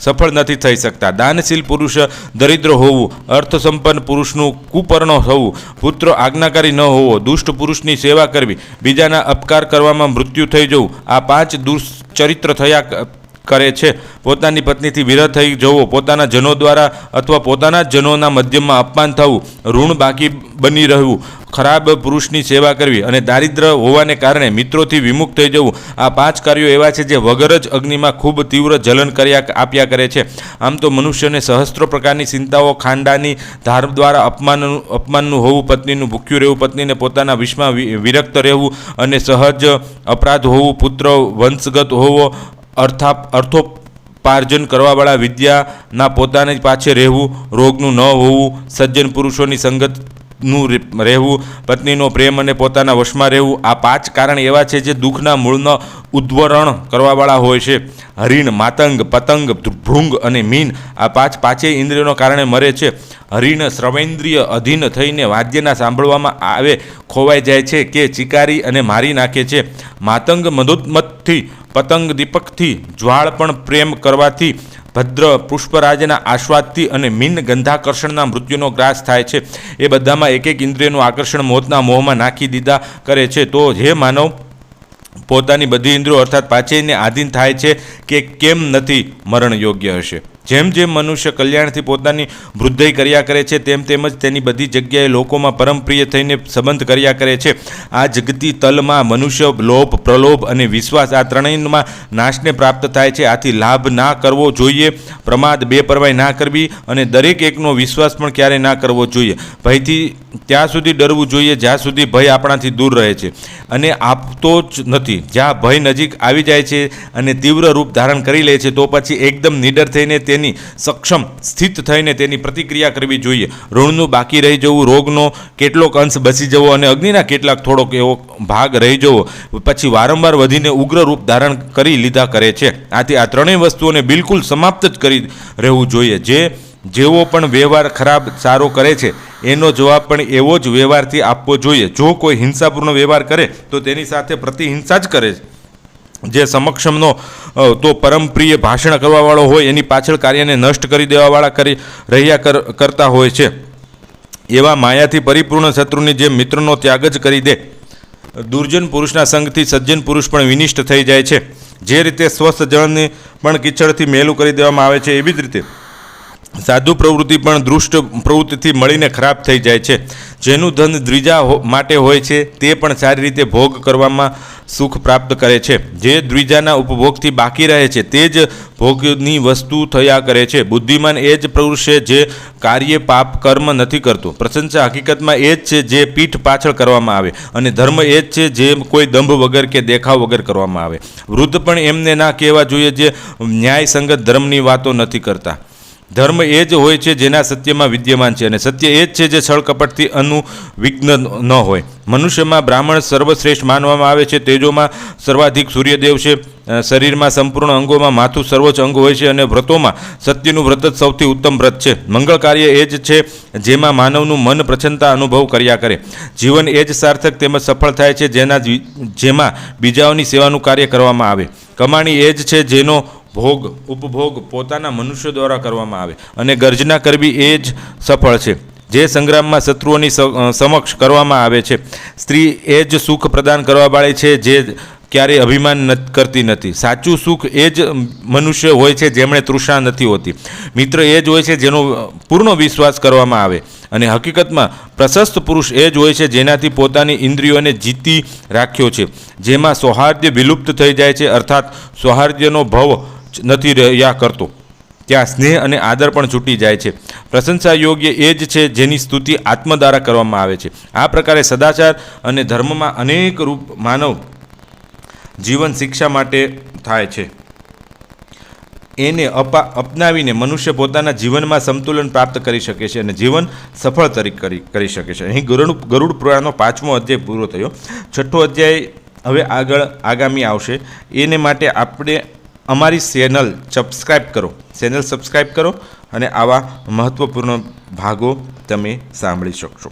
સફળ નથી થઈ શકતા. દાનશીલ પુરુષ દરિદ્ર હોવું, અર્થસંપન્ન પુરુષનું કુપર્ણ હોવું, પુત્ર આજ્ઞાકારી ન હોવો, દુષ્ટ પુરુષની સેવા કરવી, બીજાના અપકાર કરવામાં મૃત્યુ થઈ જવું, આ 5 દુષ્ચરિત્ર થયા કરે છે. પોતાની પત્નીથી વિરહ થઈ જવો, પોતાના જનો દ્વારા અથવા પોતાના જ જનોના મધ્યમાં અપમાન થવું, ઋણ બાકી બની રહેવું, ખરાબ પુરુષની સેવા કરવી અને દારિદ્ર હોવાને કારણે મિત્રોથી વિમુખ થઈ જવું, આ 5 કાર્યો એવા છે જે વગર જ અગ્નિમાં ખૂબ તીવ્ર જલન આપ્યા કરે છે. આમ તો મનુષ્યને સહસ્ત્રો પ્રકારની ચિંતાઓ, ખાંડાની ધાર દ્વારા અપમાનનું હોવું, પત્નીનું ભૂખ્યું રહેવું, પત્નીને પોતાના વિષમાં વિરક્ત રહેવું અને સહજ અપરાધ હોવું, પુત્ર વંશગત હોવો, અર્થોપાર્જન કરવાવાળા, વિદ્યાના પોતાની પાછે રહેવું, રોગનું ન હોવું, સજ્જન પુરુષોની સંગતનું રહેવું, પત્નીનો પ્રેમ અને પોતાના વશમાં રહેવું, આ 5 કારણ એવા છે જે દુઃખના મૂળનો ઉદ્વરણ કરવાવાળા હોય છે. હરિણ, માતંગ, પતંગ, ભૃંગ અને મીન, આ 5 ઇન્દ્રિયોના કારણે મરે છે. હરિણ શ્રવેન્દ્રિય અધીન થઈને વાદ્યના સાંભળવામાં આવે ખોવાઈ જાય છે કે ચિકારી અને મારી નાખે છે. માતંગ મધોન્મત્તથી, પતંગ દીપકથી, જ્વાળ પણ પ્રેમ કરવાથી, ભદ્ર પુષ્પરાજના આસ્વાદથી અને મીન ગંધાકર્ષણના મૃત્યુનો ગ્રાસ થાય છે. એ બધામાં એક એક ઇન્દ્રિયનું આકર્ષણ મોતના મોહમાં નાખી દીધા કરે છે. તો જે માનવ પોતાની બધી ઇન્દ્રિયો અર્થાત પાંચેયને આધીન થાય છે કે કેમ નથી મરણ યોગ્ય હશે. જેમ જેમ મનુષ્ય કલ્યાણથી પોતાની વૃદ્ધિ કર્યા કરે છે તેમ તેમજ તેની બધી જગ્યાએ લોકોમાં પરમપ્રિય થઈને સંબંધ કર્યા કરે છે. આ જગતી તલમાં મનુષ્ય લોભ, પ્રલોભ અને વિશ્વાસ આ ત્રણેયમાં નાશને પ્રાપ્ત થાય છે. આથી લાભ ના કરવો જોઈએ, પ્રમાદ બેપરવાઈ ના કરવી અને દરેક એકનો વિશ્વાસ પણ ક્યારેય ના કરવો જોઈએ. ભયથી ત્યાં સુધી ડરવું જોઈએ જ્યાં સુધી ભય આપણાથી દૂર રહે છે અને આપતો જ નથી. જ્યાં ભય નજીક આવી જાય છે અને તીવ્ર રૂપ ધારણ કરી લે છે તો પછી એકદમ નિડર થઈને તેની સક્ષમ સ્થિત થઈને તેની પ્રતિક્રિયા કરવી જોઈએ. ઋણનું બાકી રહી જવું, રોગનો કેટલોક અંશ બચી જવો અને અગ્નિના કેટલાક થોડોક એવો ભાગ રહી જવો પછી વારંવાર વધીને ઉગ્ર રૂપ ધારણ કરી લીધા કરે છે. આથી આ ત્રણેય વસ્તુઓને બિલકુલ સમાપ્ત જ કરી રહેવું જોઈએ. જેવો પણ વ્યવહાર ખરાબ સારો કરે છે એનો જવાબ પણ એવો જ વ્યવહારથી આપવો જોઈએ. જો કોઈ હિંસાપૂર્ણ વ્યવહાર કરે તો તેની સાથે પ્રતિહિંસા જ કરે છે. જે સમક્ષમનો તો પરમપ્રિય ભાષણ કરવાવાળો હોય એની પાછળ કાર્યને નષ્ટ કરી દેવાવાળા કરતા હોય છે. એવા માયાથી પરિપૂર્ણ શત્રુની જે મિત્રનો ત્યાગ જ કરી દે. દુર્જન પુરુષના સંગથી સજ્જન પુરુષ પણ વિનિષ્ટ થઈ જાય છે. જે રીતે સ્વસ્થ જળને પણ કિચડથી મેલું કરી દેવામાં આવે છે એવી જ રીતે સાધુ પ્રવૃત્તિ પણ દુષ્ટ પ્રવૃત્તિથી મળીને ખરાબ થઈ જાય છે. જેનું ધન દ્વિજા માટે હોય છે તે પણ સારી રીતે ભોગ કરવામાં સુખ પ્રાપ્ત કરે છે. જે દ્વિજાના ઉપભોગથી બાકી રહે છે તે જ ભોગની વસ્તુ થયા કરે છે. બુદ્ધિમાન એ જ પુરુષ છે જે કાર્ય પાપ કર્મ નથી કરતું. પ્રશંસા હકીકતમાં એ જ છે જે પીઠ પાછળ કરવામાં આવે અને ધર્મ એ જ છે જે કોઈ દંભ વગર કે દેખાવ વગર કરવામાં આવે. વૃદ્ધ પણ એમને ના કહેવા જોઈએ જે ન્યાયસંગત ધર્મની વાતો નથી કરતા. ધર્મ એ જ હોય છે જેના સત્યમાં વિદ્યમાન છે અને સત્ય એ જ છે જે છળકપટથી અનુવિઘ્ન ન હોય. મનુષ્યમાં બ્રાહ્મણ સર્વશ્રેષ્ઠ માનવામાં આવે છે. તેજોમાં સર્વાધિક સૂર્યદેવ છે. શરીરમાં સંપૂર્ણ અંગોમાં માથું સર્વોચ્ચ અંગ હોય છે અને વ્રતોમાં સત્યનું વ્રત જ સૌથી ઉત્તમ વ્રત છે. મંગળ કાર્ય એ જ છે જેમાં માનવનું મન પ્રસન્નતા અનુભવ કર્યા કરે. જીવન એ જ સાર્થક તેમજ સફળ થાય છે જેમાં બીજાઓની સેવાનું કાર્ય કરવામાં આવે. કમાણી એ જ છે જેનો ઉપભોગ પોતાના મનુષ્ય દ્વારા કરવામાં આવે અને ગર્જના કરવી એ જ સફળ છે જે સંગ્રામમાં શત્રુઓની સમક્ષ કરવામાં આવે છે. સ્ત્રી એ જ સુખ પ્રદાન કરવાવાળી છે જે ક્યારેય અભિમાન કરતી નથી. સાચું સુખ એ જ મનુષ્ય હોય છે જેમણે તૃષ્ણા નથી હોતી. મિત્ર એ જ હોય છે જેનો પૂર્ણ વિશ્વાસ કરવામાં આવે અને હકીકતમાં પ્રશસ્ત પુરુષ એ જ હોય છે જેનાથી પોતાની ઇન્દ્રિયોને જીતી રાખ્યો છે. જેમાં સૌહાર્દ્ય વિલુપ્ત થઈ જાય છે અર્થાત સૌહાર્દ્યનો ભવ નથી રહ્યા કરતો. ત્યાં સ્નેહ અને આદર પણ છૂટી જાય છે. પ્રશંસા યોગ્ય એ જ છે જેની સ્તુતિ આત્મ દ્વારા કરવામાં આવે છે. આ પ્રકારે સદાચાર અને ધર્મમાં અનેક રૂપ માનવ જીવન શિક્ષા માટે થાય છે. એને અપનાવીને મનુષ્ય પોતાના જીવનમાં સંતુલન પ્રાપ્ત કરી શકે છે અને જીવન સફળ કરી શકે છે. અહીં ગરુડ પુરાણનો 5મો અધ્યાય પૂરો થયો. 6થો અધ્યાય હવે આગામી આવશે. એને માટે આપણે અમારી ચેનલ સબસ્ક્રાઈબ કરો અને આવા મહત્ત્વપૂર્ણ ભાગો તમે સાંભળી શકશો.